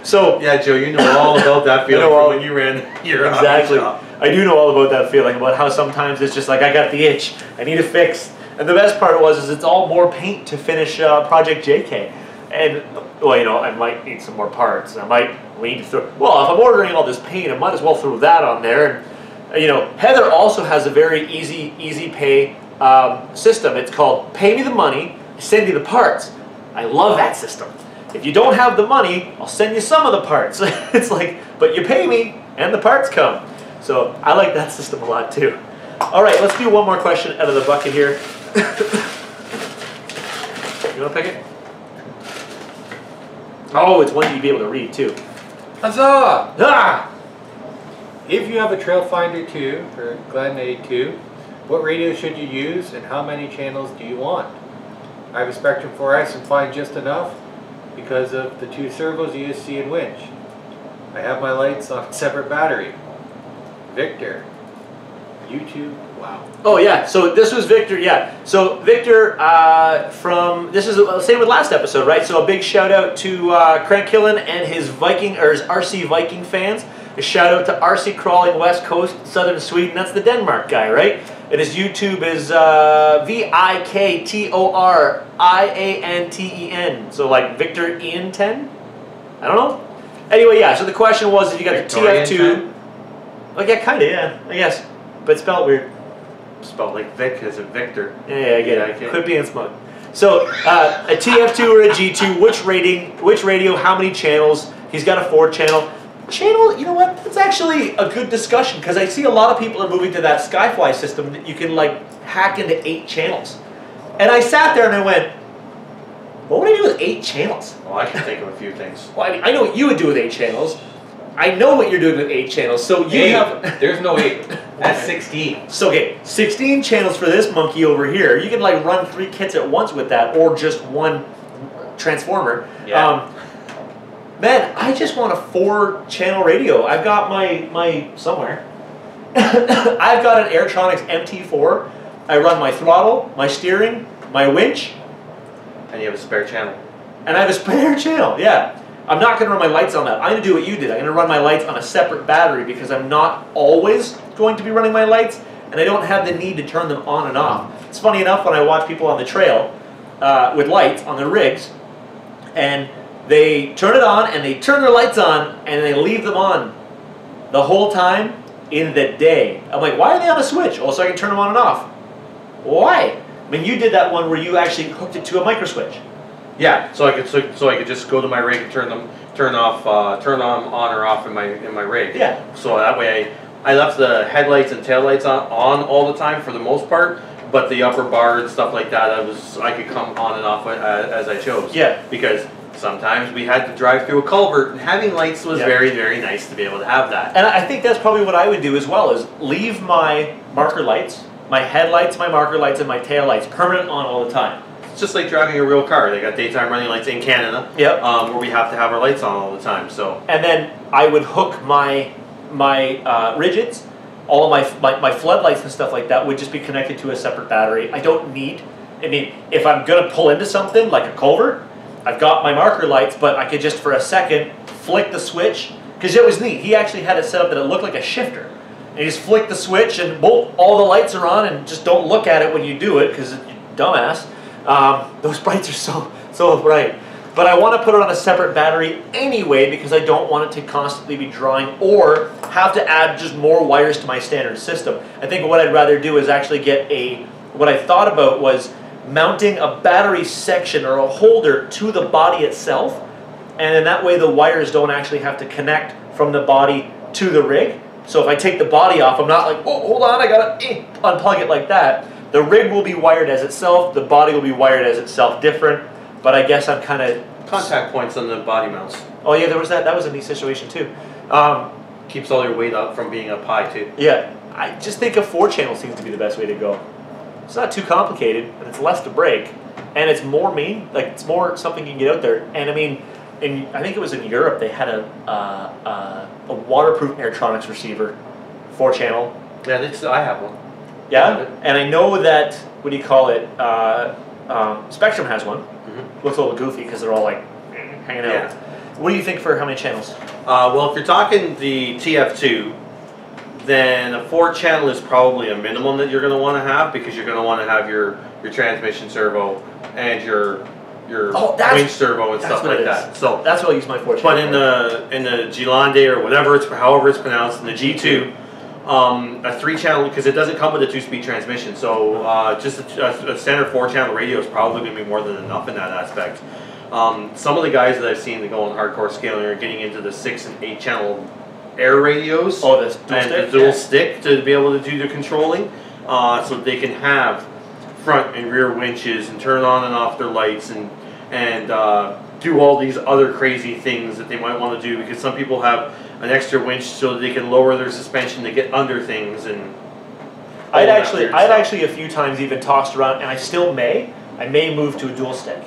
So yeah, Joe, you know all about that feeling from when you ran your exactly. hobby shop. I do know all about that feeling, about how sometimes it's just like, I got the itch. I need a fix. And the best part is it's all more paint to finish Project JK. And, well, you know, I might need some more parts. I might need to throw, well, if I'm ordering all this paint, I might as well throw that on there. And, you know, Heather also has a very easy pay system. It's called Pay Me the Money, Send You the Parts. I love that system. If you don't have the money, I'll send you some of the parts. It's like, but you pay me and the parts come. So I like that system a lot too. All right, let's do one more question out of the bucket here. You want to pick it? Oh, it's one you'd be able to read too. Huzzah! Ah! If you have a Trailfinder 2 or Glen A2, what radio should you use and how many channels do you want? I have a Spectrum 4S and find just enough because of the 2 servos, ESC, and winch. I have my lights on separate battery. Victor. YouTube. Wow. Oh yeah, so this was Victor, yeah. So Victor this is the same with last episode, right? So a big shout out to Crank Killen and his Viking, or his RC Viking fans. A shout out to RC Crawling West Coast, Southern Sweden. That's the Denmark guy, right? And his YouTube is VIKTORIANTEN. So like Victor Ian 10? I don't know. Anyway, yeah, so the question was if you got Victorian the TF2. 10? Like, yeah, kind of, yeah, I guess. But spelled weird. Spelled like Vic as a Victor. Yeah, I get it. Quit being smug. So, a TF2 or a G2, which radio, how many channels? He's got a 4-channel. Channel, you know what? That's actually a good discussion, because I see a lot of people are moving to that Skyfly system that you can, like, hack into 8 channels. And I sat there and I went, What would I do with 8 channels? Well, I can think of a few things. Well, I mean, I know what you would do with 8 channels. I know what you're doing with 8 channels. So you have. There's no 8. That's 16. So okay, 16 channels for this monkey over here. You can like run 3 kits at once with that, or just 1 transformer. Yeah. Man, I just want a 4-channel radio. I've got my somewhere. I've got an Airtronics MT4. I run my throttle, my steering, my winch, And you have a spare channel. and I have a spare channel. Yeah. I'm not going to run my lights on that. I'm going to do what you did. I'm going to run my lights on a separate battery because I'm not always going to be running my lights, and I don't have the need to turn them on and off. It's funny enough when I watch people on the trail with lights on their rigs, and they turn it on and they turn their lights on and they leave them on the whole time in the day. I'm like, why are they on a switch? Oh, so I can turn them on and off. Why? I mean, you did that one where you actually hooked it to a micro switch. Yeah, so I could just go to my rig and turn them on or off in my rig. Yeah. So that way I left the headlights and taillights on all the time for the most part, but the upper bar and stuff like that, I could come on and off as I chose. Yeah. Because sometimes we had to drive through a culvert, and having lights was very, very nice to be able to have that. And I think that's probably what I would do as well, is leave my marker lights, my headlights, my marker lights, and my tail lights permanent on all the time. It's just like driving a real car. They got daytime running lights in Canada, Yep. where we have to have our lights on all the time. So. And then I would hook my rigids, all of my floodlights and stuff like that would just be connected to a separate battery. I don't need, I mean, if I'm going to pull into something like a culvert, I've got my marker lights, but I could just for a second flick the switch, because it was neat. He actually had it set up that it looked like a shifter. And you just flick the switch and boom, all the lights are on, and just don't look at it when you do it, because you dumbass. Those brights are so bright. But I want to put it on a separate battery anyway because I don't want it to constantly be drawing or have to add just more wires to my standard system. I think what I'd rather do is actually get what I thought about was mounting a battery section or a holder to the body itself, and then that way the wires don't actually have to connect from the body to the rig. So if I take the body off, I'm not like, oh, hold on, I gotta unplug it like that. The rig will be wired as itself, the body will be wired as itself, different, but I guess I'm kind of... Contact points on the body mounts. Oh yeah, there was that. That was a neat situation too. Keeps all your weight up from being up high too. Yeah, I just think a 4-channel seems to be the best way to go. It's not too complicated, and it's less to break, and it's more it's more something you can get out there. And I mean, I think it was in Europe, they had a waterproof Airtronics receiver, 4-channel. Yeah, I have one. Yeah, and I know that, what do you call it, Spectrum has one. Mm-hmm. Looks a little goofy because they're all like hanging out. Yeah. What do you think for how many channels? Well, if you're talking the TF2, then a 4-channel is probably a minimum that you're going to want to have, because you're going to want to have your transmission servo and your winch servo and stuff like that. So that's what I use my 4-channel. But in the Gilande or whatever however it's pronounced, in the G2, a 3-channel, because it doesn't come with a 2-speed transmission, so just a standard 4-channel radio is probably going to be more than enough in that aspect. Some of the guys that I've seen that go on hardcore scaling are getting into the 6- and 8-channel air radios. Oh, this dual and stick? the dual stick to be able to do the controlling, so they can have front and rear winches and turn on and off their lights and do all these other crazy things that they might want to do, because some people have an extra winch so that they can lower their suspension to get under things. And I'd actually a few times even tossed around, and I may move to a dual stick,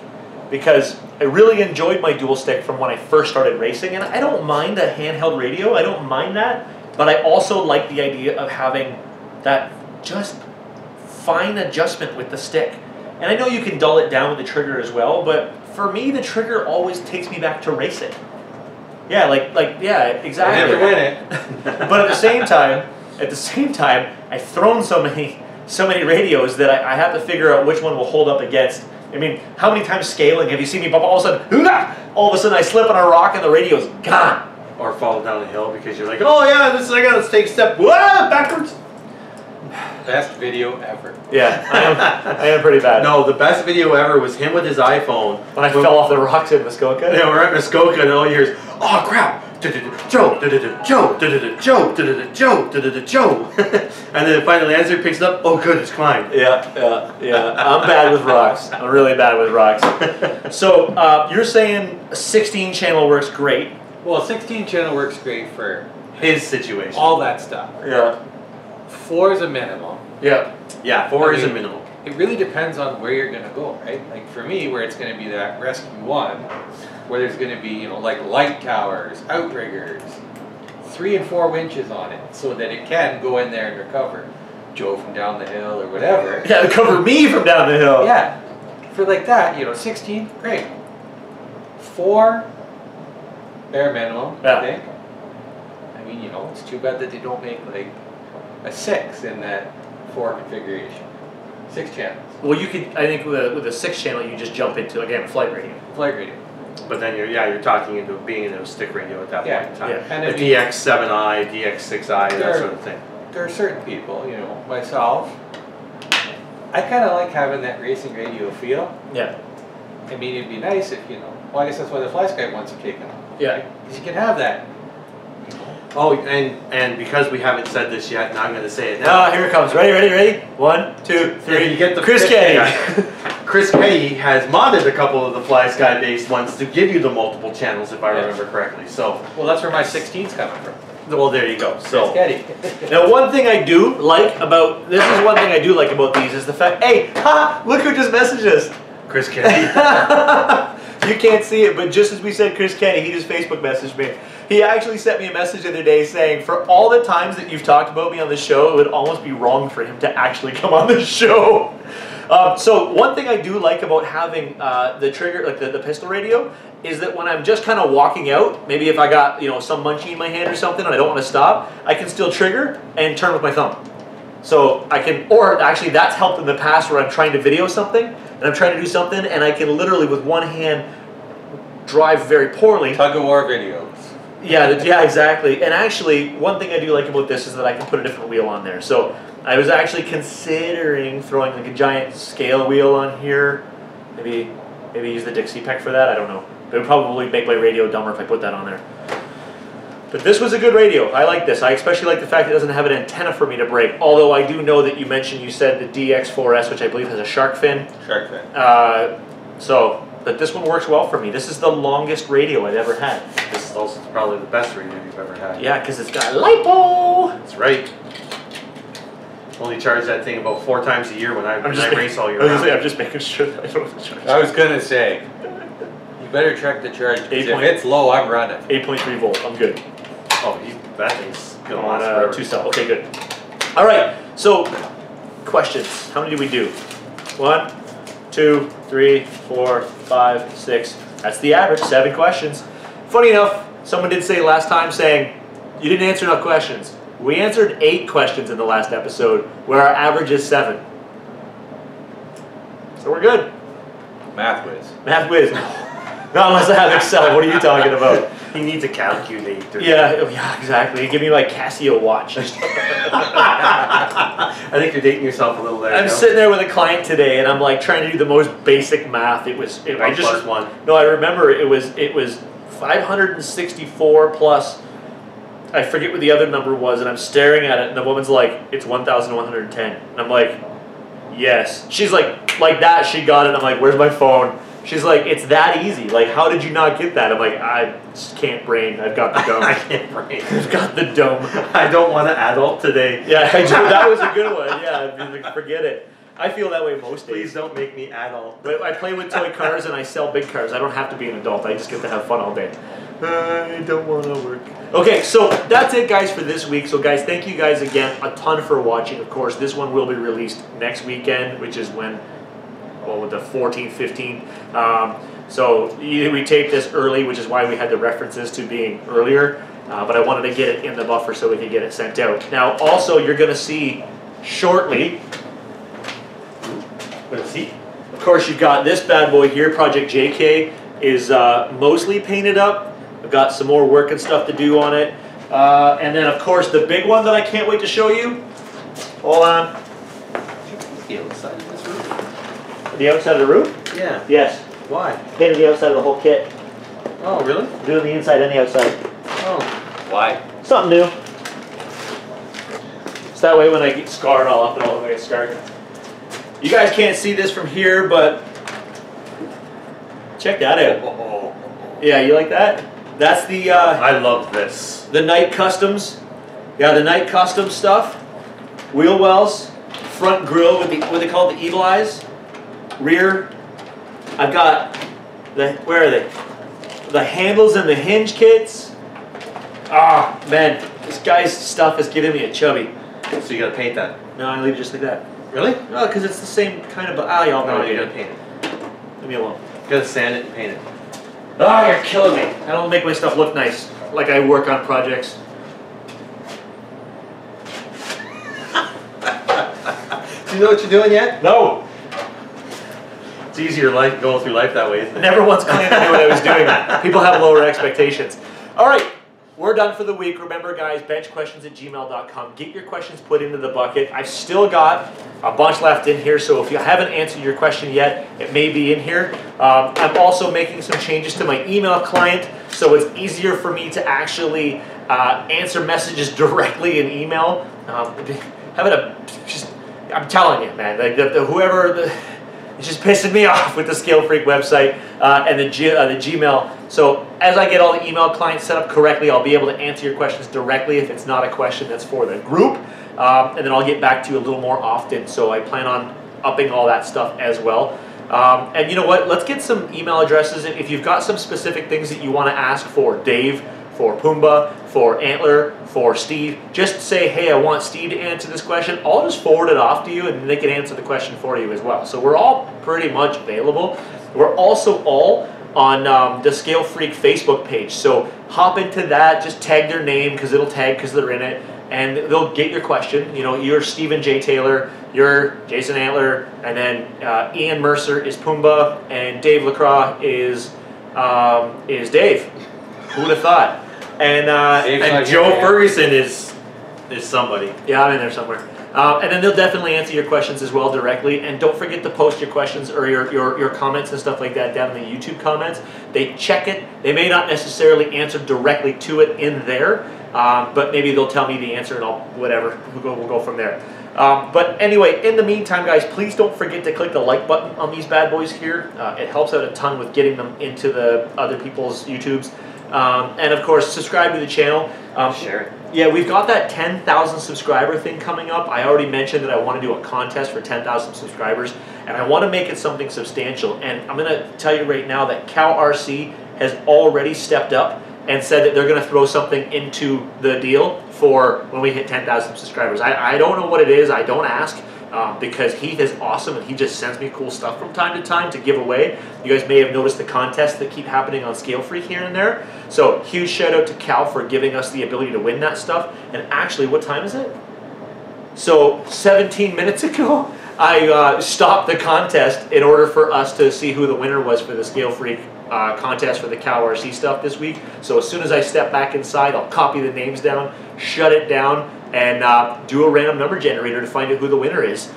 because I really enjoyed my dual stick from when I first started racing, and I don't mind a handheld radio, I don't mind that, but I also like the idea of having that just fine adjustment with the stick. And I know you can dull it down with the trigger as well, but for me the trigger always takes me back to racing. Yeah, yeah, exactly. Never win it. But at the same time, I've thrown so many radios that I have to figure out which one will hold up against. I mean, how many times scaling have you seen me bump all of a sudden I slip on a rock and the radio's gone? Or fall down a hill because you're like, oh yeah, I gotta take a step backwards. Best video ever. Yeah, I am pretty bad. No, the best video ever was him with his iPhone. When I fell off the rocks in Muskoka? Yeah, we're at Muskoka and all you hear is, oh crap, Joe, Joe, Joe, Joe, Joe. And then finally as it picks it up, oh good, it's Klein. Yeah. I'm bad with rocks. I'm really bad with rocks. So you're saying a 16 channel works great. Well, 16 channel works great for His situation. all that stuff. Yeah. 4 is a minimum. Yeah. Yeah, 4 is a minimum. It really depends on where you're gonna go, right? Like for me, where it's gonna be that Rescue 1, where there's gonna be, you know, like light towers, outriggers, 3 and 4 winches on it, so that it can go in there and recover Joe from down the hill or whatever. Yeah, cover me from down the hill. Yeah, for like that, you know, 16, great. 4, bare minimum, Yeah. I think. I mean, you know, it's too bad that they don't make like a 6 in that 4 configuration. 6 channels. Well, you could. I think with a 6 channel, you just jump into again a flight radio. Flight radio. But then you're talking into being into a stick radio at that point in time. Yeah. And A I mean, DX7i, DX6i, that sort of thing. there are certain people, you know, myself, I kind of like having that racing radio feel. Yeah. I mean, it'd be nice if, you know, well, I guess that's why the Fly Sky ones are taken off. Yeah. Because you can have that. Oh, and because we haven't said this yet, now I'm going to say it now. Ah, here it comes. Ready? 1, 2, 3. You get the Chris Kenny. Chris Kenny has modded a couple of the Fly Sky based ones to give you the multiple channels, if I remember correctly. So, Well, that's where my 16's coming from. well, there you go. So, Getty. Now, one thing I do like about these is the fact. Hey, look who just messaged us. Chris Kenny. You can't see it, but just as we said Chris Kenny, he just Facebook messaged me. He actually sent me a message the other day saying, for all the times that you've talked about me on the show, it would almost be wrong for him to actually come on the show. So one thing I do like about having the trigger, like the pistol radio, is that when I'm just kind of walking out, maybe if I got, you know, some munchie in my hand or something and I don't want to stop, I can still trigger and turn with my thumb. So I can, or actually that's helped in the past where I'm trying to video something and I'm trying to do something and I can literally with one hand drive very poorly. Tug of war videos. Yeah, exactly. And actually, one thing I do like about this is that I can put a different wheel on there. So I was actually considering throwing like a giant scale wheel on here. Maybe use the Dixie Peck for that. I don't know. But it would probably make my radio dumber if I put that on there. But this was a good radio. I like this. I especially like the fact it doesn't have an antenna for me to break. Although I do know that you said the DX4S, which I believe has a shark fin. Shark fin. But this one works well for me. This is the longest radio I've ever had. This is also probably the best radio you've ever had. Yeah, because it's got LiPo. That's right. Only charge that thing about 4 times a year when I race all year round. I'm just making sure that I don't have to charge. I was going to say, you better check the charge. If it's low, I'm running. 8.3 volt. I'm good. Oh, that thing's going to On last forever. 2 cell. Okay, good. All right. So, questions. How many did we do? 1, 2, 3, 4, 5, 6. That's the average. 7 questions. Funny enough, someone did say last time saying, you didn't answer enough questions. We answered 8 questions in the last episode, where our average is 7. So we're good. Math whiz. Math whiz. Not unless I have Excel. What are you talking about? He needs a calculator. Yeah, exactly. Give me my Casio watch. I think you're dating yourself a little there. I'm sitting there with a client today, and I'm like trying to do the most basic math. One plus one. No, I remember it was 564 plus. I forget what the other number was, and I'm staring at it, and the woman's like, "It's 1,110," and I'm like, "Yes." She's like that. She got it. I'm like, "Where's my phone?" She's like, "It's that easy. Like, how did you not get that?" I'm like, "I just can't brain. I've got the dome. I can't brain. I've got the dome." I don't want an adult today. Yeah, I do. That was a good one. Yeah, I mean, like, forget it. I feel that way most days. Please don't make me adult. But I play with toy cars and I sell big cars. I don't have to be an adult. I just get to have fun all day. I don't want to work. Okay, so that's it, guys, for this week. So, guys, thank you guys again a ton for watching. Of course, this one will be released next weekend, which is when, well, the 14th, 15th. So we taped this early, which is why we had the references to being earlier. But I wanted to get it in the buffer so we could get it sent out. Now, also, you're going to see shortly. Let's see. Of course, you've got this bad boy here. Project JK is mostly painted up. I've got some more work and stuff to do on it. And then, of course, the big one that I can't wait to show you. Hold on. The outside of this roof. The outside of the roof? Yeah. Yes. Why? Painted the outside of the whole kit. Oh, really? Doing the inside and the outside. Oh, Why? Something new. So that way when I get scarred all up, it all look like a scarred. You guys can't see this from here, but check that out. Oh. Yeah, you like that? That's the I love this. the Night Customs. Yeah, the Night Customs stuff. Wheel wells, front grille with the what they call the eagle eyes. Rear. I've got the where are they? The handles and the hinge kits. Ah, man, this guy's stuff is giving me a chubby. So you gotta paint that. No, I leave it just like that. Really? No, because it's the same kind of. Y'all know No, I you hate gotta it. paint it. Leave me alone. You gotta sand it and paint it. Ah, you're killing me. I don't make my stuff look nice. Like I work on projects. Do you know what you're doing yet? No. It's easier life going through life that way, isn't it? Never once claimed I knew what I was doing. People have lower expectations. All right, we're done for the week. Remember, guys, benchquestions@gmail.com. Get your questions put into the bucket. I've still got a bunch left in here, so if you haven't answered your question yet, it may be in here. I'm also making some changes to my email client, so it's easier for me to actually answer messages directly in email. I'm telling you, man, like it's just pissing me off with the Scale Freak website and the Gmail. So as I get all the email clients set up correctly, I'll be able to answer your questions directly if it's not a question that's for the group. And then I'll get back to you a little more often. So I plan on upping all that stuff as well. And you know what? Let's get some email addresses. If you've got some specific things that you want to ask for Dave, for Pumbaa, for Antler, for Steve, just say, hey, I want Steve to answer this question. I'll just forward it off to you and they can answer the question for you as well. So we're all pretty much available. We're also all on the Scale Freak Facebook page. So hop into that, just tag their name because it'll tag because they're in it. And they'll get your question. You know, you're Stephen J. Taylor, you're Jason Antler, and then Ian Mercer is Pumbaa, and Dave LaCroix is Dave. Who would have thought? And Joe Ferguson is somebody. Yeah, I'm in there somewhere. And then they'll definitely answer your questions as well directly. And don't forget to post your questions or your comments and stuff like that down in the YouTube comments. They check it. They may not necessarily answer directly to it in there, but maybe they'll tell me the answer and I'll whatever. We'll go from there. But anyway, in the meantime, guys, please don't forget to click the like button on these bad boys here. It helps out a ton with getting them into the other people's YouTubes. And of course, subscribe to the channel. Share it. Yeah, we've got that 10,000 subscriber thing coming up. I already mentioned that I want to do a contest for 10,000 subscribers, and I want to make it something substantial. And I'm going to tell you right now that Cal RC has already stepped up and said that they're going to throw something into the deal for when we hit 10,000 subscribers. I don't know what it is. I don't ask. Because Heath is awesome and he just sends me cool stuff from time to time to give away. You guys may have noticed the contests that keep happening on Scale Freak here and there. So huge shout out to Cal for giving us the ability to win that stuff. And actually, what time is it? So 17 minutes ago, I stopped the contest in order for us to see who the winner was for the Scale Freak contest for the Cal RC stuff this week. So as soon as I step back inside, I'll copy the names down, shut it down, and do a random number generator to find out who the winner is.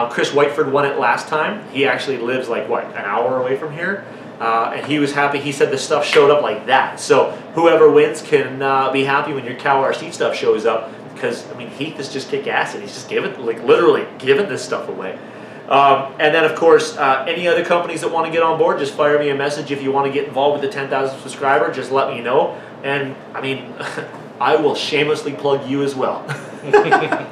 Chris Whiteford won it last time. He actually lives like, what, an hour away from here? And he was happy. He said the stuff showed up like that. So whoever wins can be happy when your Cal RC stuff shows up. Because, I mean, Heath is just kick-ass and he's just literally giving this stuff away. And then, of course, any other companies that want to get on board, just fire me a message. If you want to get involved with the 10,000 subscriber, just let me know. And, I mean, I will shamelessly plug you as well.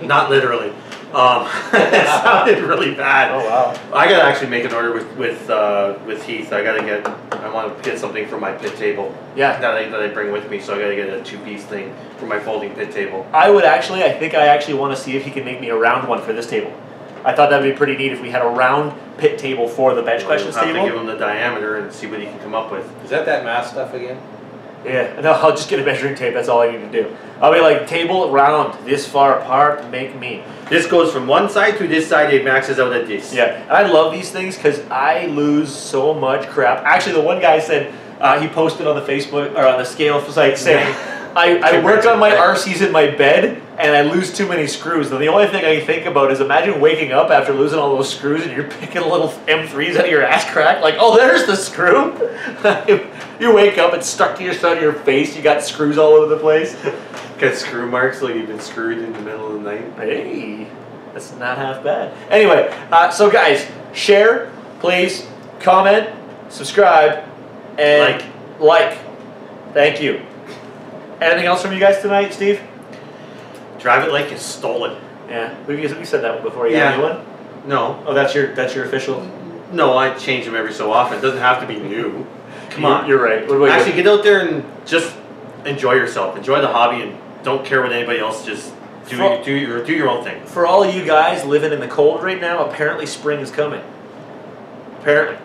Not literally. It sounded really bad. Oh, wow. I gotta actually make an order with Heath. I want to get something for my pit table. Yeah. That I bring with me, so I gotta get a 2-piece thing for my folding pit table. I think I actually want to see if he can make me a round one for this table. I thought that'd be pretty neat if we had a round pit table for the bench questions I'll have table. to give him the diameter and see what he can come up with. Is that math stuff again? Yeah, no, I'll just get a measuring tape. That's all I need to do. I'll be like, table round, this far apart, make me. This goes from one side to this side, it maxes out at this. Yeah, and I love these things because I lose so much crap. Actually, the one guy said, he posted on the Facebook, or on the Scale site saying, I work on my RCs in my bed, and I lose too many screws. And the only thing I think about is imagine waking up after losing all those screws and you're picking little M3s out of your ass crack. Like, oh, there's the screw. You wake up, it's stuck to your side of your face. You got screws all over the place. Got screw marks like you've been screwed in the middle of the night. Hey, that's not half bad. Anyway, so guys, share, please, comment, subscribe, and like. Thank you. Anything else from you guys tonight, Steve? Drive it like you stole it. Yeah, we said that one before. You got a new one? No. Oh, that's your official. No, I change them every so often. It doesn't have to be new. Come on. You're right. What about Actually, get out there and just enjoy yourself. Enjoy the hobby and don't care what anybody else. Just do your own thing. For all of you guys living in the cold right now, apparently spring is coming. Apparently.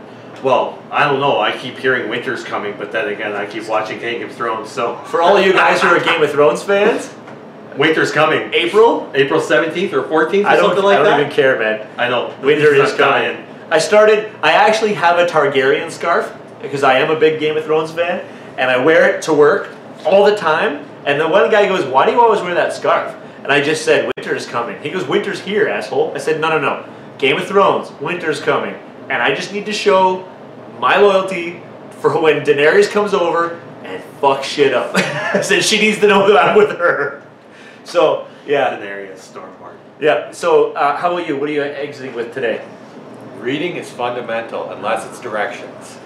Well, I don't know. I keep hearing winter's coming, but then again, I keep watching Game of Thrones. So for all of you guys who are Game of Thrones fans, winter's coming. April 17th or 14th or something like that. I don't even care, man. I know. Winter is coming. I actually have a Targaryen scarf because I am a big Game of Thrones fan, and I wear it to work all the time. And the one guy goes, "Why do you always wear that scarf?" And I just said, "Winter's coming." He goes, "Winter's here, asshole." I said, "No. Game of Thrones, winter's coming." And I just need to show my loyalty for when Daenerys comes over and fuck shit up. I said she needs to know that I'm with her. So, yeah. Daenerys, Stormheart. Yeah, so how about you? What are you exiting with today? Reading is fundamental unless it's directions.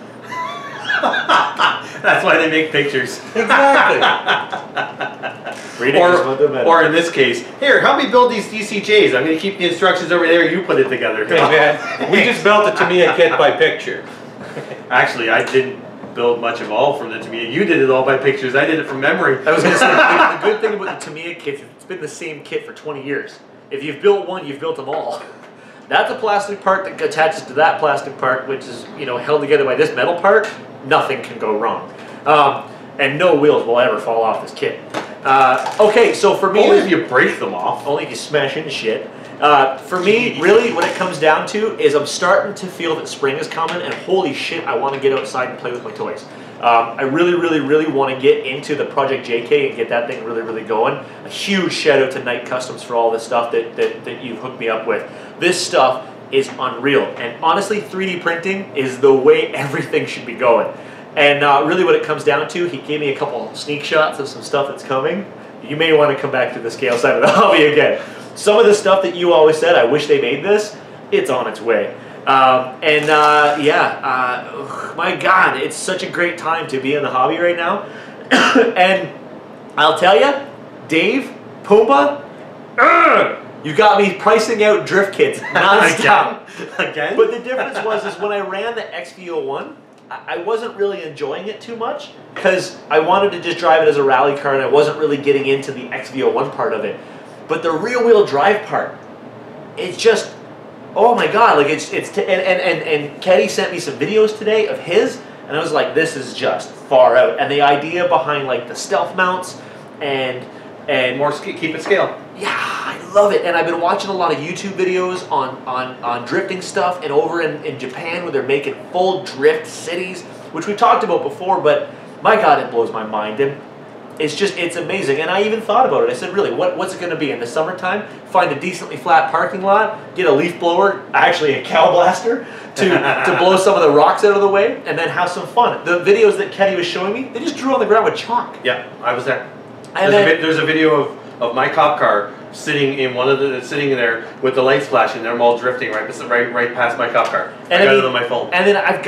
That's why they make pictures. Exactly. Reading is fundamental. Or in this case, here, help me build these DCJs. I'm going to keep the instructions over there. You put it together. Hey man, we just built a Tamiya kit by picture. Actually, I didn't build much of all from the Tamiya. You did it all by pictures. I did it from memory. I was going to say, the good thing about the Tamiya kits, it's been the same kit for 20 years. If you've built one, you've built them all. That's a plastic part that attaches to that plastic part, which is, held together by this metal part. Nothing can go wrong. And no wheels will ever fall off this kit. Okay, so for me... Only if you break them off. Only if you smash into shit. For me, really, what it comes down to is I'm starting to feel that spring is coming, and holy shit, I want to get outside and play with my toys. I really, really, really want to get into the Project JK and get that thing really, really going. A huge shout out to Night Customs for all the stuff that you've hooked me up with. This stuff is unreal, and honestly, 3D printing is the way everything should be going. And really what it comes down to, he gave me a couple sneak shots of some stuff that's coming. You may want to come back to the scale side of the hobby again. Some of the stuff that you always said, I wish they made this, it's on its way. My God, it's such a great time to be in the hobby right now. And I'll tell you, Dave, Pumbaa, you got me pricing out drift kits non-stop. Again? But the difference was when I ran the XV01, I wasn't really enjoying it too much because I wanted to just drive it as a rally car and I wasn't really getting into the XV01 part of it. But the rear wheel drive part, it's just, oh my God, like and Keddy sent me some videos today of his, and I was like, this is just far out. And the idea behind like the stealth mounts and more keep it scale. Yeah, I love it. And I've been watching a lot of YouTube videos on drifting stuff, and over in Japan where they're making full drift cities, which we talked about before, but my God, it blows my mind. And it's amazing. And I even thought about it. I said, really, what's it going to be in the summertime? Find a decently flat parking lot, get a leaf blower, actually a cow blaster, to blow some of the rocks out of the way, and then have some fun. The videos that Keddy was showing me, they just drew on the ground with chalk. Yeah, I was there. And there's a video of my cop car sitting in sitting there with the lights flashing. They're all drifting right past my cop car. I got it on my phone. And then I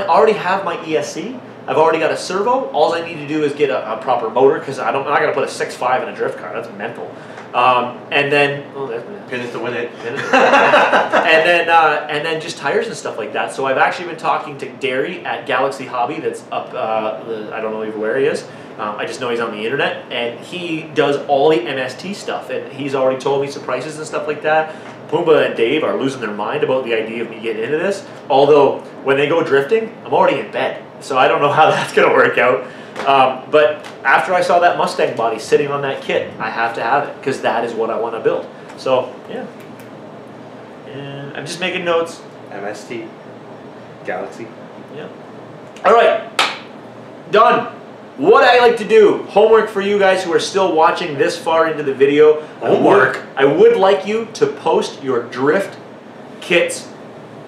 already have my ESC. I've already got a servo. All I need to do is get a proper motor because I'm not going to put a 6.5 in a drift car. That's mental. And then pin it to win it. and then just tires and stuff like that. So I've actually been talking to Derry at Galaxy Hobby. That's up. I don't know even where he is. I just know he's on the internet, and he does all the MST stuff. And he's already told me some prices and stuff like that. Pumbaa and Dave are losing their mind about the idea of me getting into this. Although when they go drifting, I'm already in bed. So I don't know how that's going to work out. But after I saw that Mustang body sitting on that kit, I have to have it because that is what I want to build. So, yeah. And I'm just making notes. MST. Galaxy. Yeah. All right. Done. what I like to do, homework for you guys who are still watching this far into the video. Homework. I would like you to post your drift kits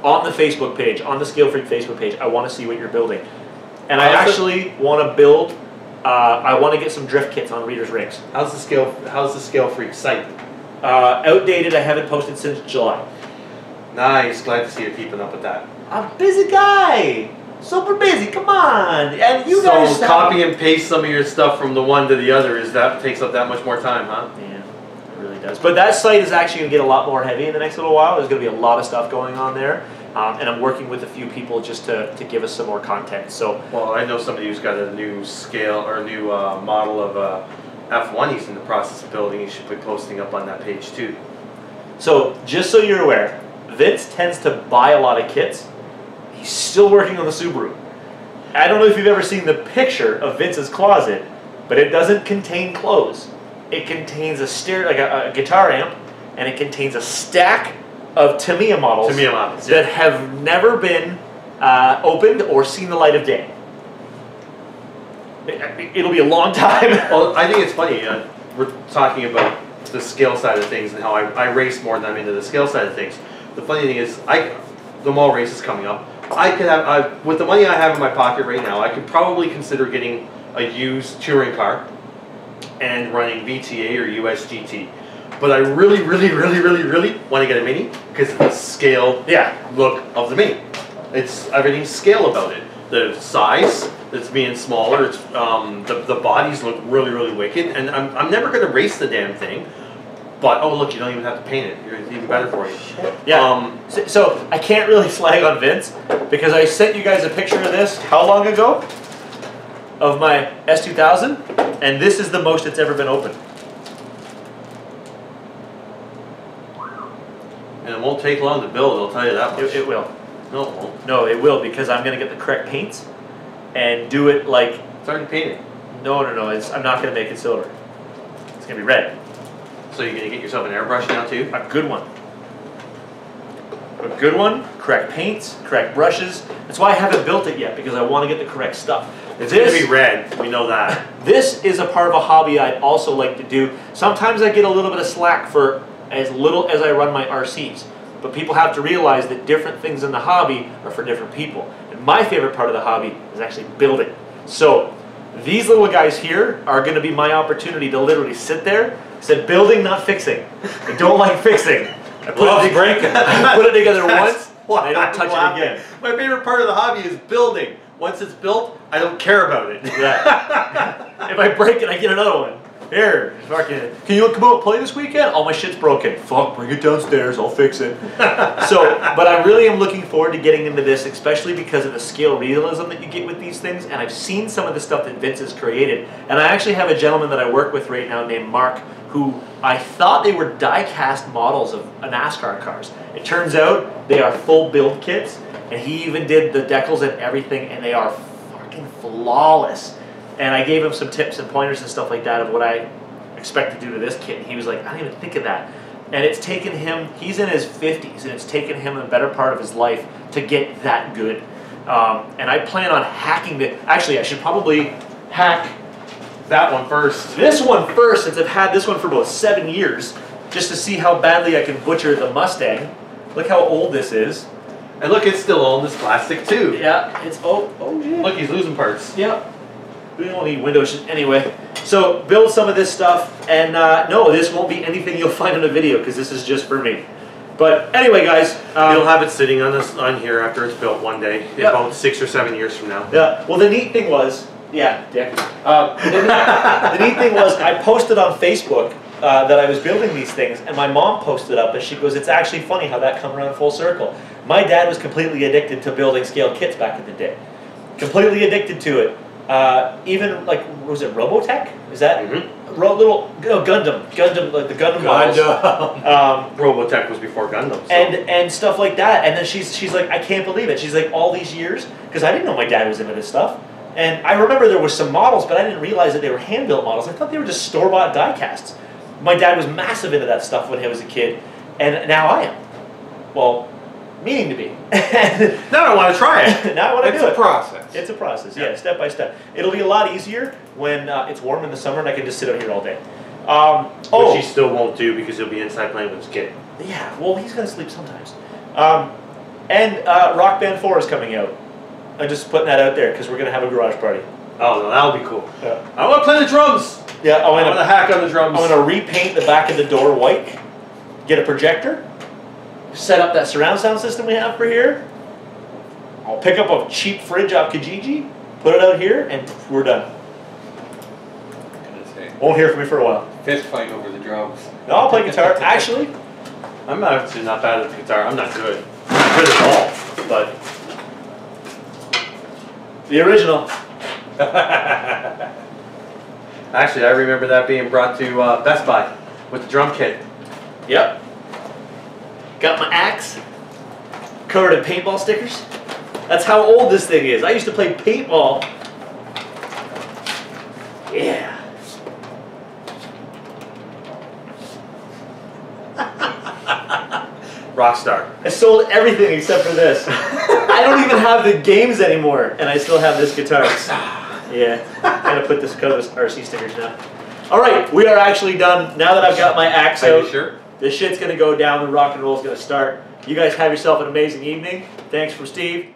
on the Facebook page, on the Scale Freak Facebook page. I want to see what you're building. And I actually want to build, I want to get some drift kits on Reader's Rigs. How's the Scale Freak site? Outdated, I haven't posted since July. Nice, glad to see you're keeping up with that. I'm a busy guy. Super busy, come on. And you guys... So copy and paste some of your stuff from the one to the other, takes up that much more time, huh? Yeah, it really does. But that site is actually going to get a lot more heavy in the next little while. There's going to be a lot of stuff going on there. And I'm working with a few people just to give us some more content. So, well, I know somebody who's got a new scale or a new model of F1 he's in the process of building. He should be posting up on that page too. So, just so you're aware, Vince tends to buy a lot of kits. He's still working on the Subaru. I don't know if you've ever seen the picture of Vince's closet, but it doesn't contain clothes. It contains a guitar amp, and it contains a stack of Tamiya models, that have never been opened or seen the light of day. It'll be a long time. Well, I think it's funny. We're talking about the scale side of things and how I race more than I'm into the scale side of things. The funny thing is, the mall race is coming up. I could have, with the money I have in my pocket right now, I could probably consider getting a used touring car and running VTA or USGT. But I really, really, really, really, really want to get a Mini because of the scale look of the Mini. Everything's scale about it. The size that's being smaller. It's the bodies look really, really wicked. And I'm never going to race the damn thing. But, oh look, you don't even have to paint it. It's even better for you. Yeah. So I can't really slag on Vince because I sent you guys a picture of this how long ago? Of my S2000, and this is the most it's ever been opened. And it won't take long to build, I'll tell you that much. It will. No, it won't. No, it will because I'm going to get the correct paints and do it like... It's already painted. No. I'm not going to make it silver. It's going to be red. So you're going to get yourself an airbrush now too? A good one. A good one, correct paints, correct brushes. That's why I haven't built it yet, because I want to get the correct stuff. It's going to be red, we know that. This is a part of a hobby I'd also like to do. Sometimes I get a little bit of slack for as little as I run my RCs. But people have to realize that different things in the hobby are for different people. And my favorite part of the hobby is actually building. So these little guys here are going to be my opportunity to literally sit there. I said building, not fixing. I don't like fixing. I put it together once, and I don't touch it again. My favorite part of the hobby is building. Once it's built, I don't care about it. Yeah. If I break it, I get another one. Here, fucking, can you come out and play this weekend? All my shit's broken. Fuck, bring it downstairs, I'll fix it. But I really am looking forward to getting into this, especially because of the scale realism that you get with these things. And I've seen some of the stuff that Vince has created. And I actually have a gentleman that I work with right now named Mark, who I thought they were die-cast models of NASCAR cars. It turns out they are full build kits, and he even did the decals and everything, and they are fucking flawless. And I gave him some tips and pointers and stuff like that of what I expect to do to this kit. And he was like, I didn't even think of that. And it's taken him, he's in his 50s, and it's taken him the better part of his life to get that good. And I plan on hacking the, actually I should probably hack that one first. This one first, since I've had this one for about 7 years, just to see how badly I can butcher the Mustang. Look how old this is. And look, it's still on this plastic too. Yeah, it's, oh yeah. Look, he's losing parts. Yeah. We don't need windows anyway. So build some of this stuff, and no, this won't be anything you'll find in a video because this is just for me. But anyway, guys, you'll have it sitting on here after it's built one day, about 6 or 7 years from now. Yeah. Well, the neat thing was, Dick. The neat thing was, I posted on Facebook that I was building these things, and my mom posted up, and she goes, "It's actually funny how that come around full circle." My dad was completely addicted to building scale kits back in the day. Completely addicted to it. Even like, was it Robotech? Is that little Gundam, like the Gundam models. Robotech was before Gundam. So. And stuff like that. And then she's like, I can't believe it. She's like, all these years, because I didn't know my dad was into this stuff. And I remember there was some models, but I didn't realize that they were hand-built models. I thought they were just store-bought die-casts. My dad was massive into that stuff when he was a kid, and now I am. Well, meaning to be. Now I want to try it. Now I want to do it. It's a process. It's a process, yeah, step by step. It'll be a lot easier when it's warm in the summer and I can just sit out here all day. Which he still won't do because he'll be inside playing with his kid. Yeah, well, he's going to sleep sometimes. And Rock Band 4 is coming out. I'm just putting that out there because we're going to have a garage party. Oh, no, that'll be cool. Yeah. I want to play the drums. Yeah, I want to hack on the drums. I'm going to repaint the back of the door white, get a projector, set up that surround sound system we have for here. I'll pick up a cheap fridge off Kijiji, put it out here, and we're done. Won't hear from me for a while. Fist fight over the drums. No, I'll play guitar. Actually, I'm actually not bad at the guitar. I'm not good. I'm not good at all. But the original. Actually, I remember that being brought to Best Buy with the drum kit. Yep. Got my axe covered in paintball stickers. That's how old this thing is. I used to play paintball. Yeah. Rockstar. I sold everything except for this. I don't even have the games anymore, and I still have this guitar. Yeah, I'm gonna put this those RC stickers now. All right, we are actually done. Now that I've got my axe out, Are you sure? this shit's gonna go down. The rock and roll is gonna start. You guys have yourself an amazing evening. Thanks from Steve.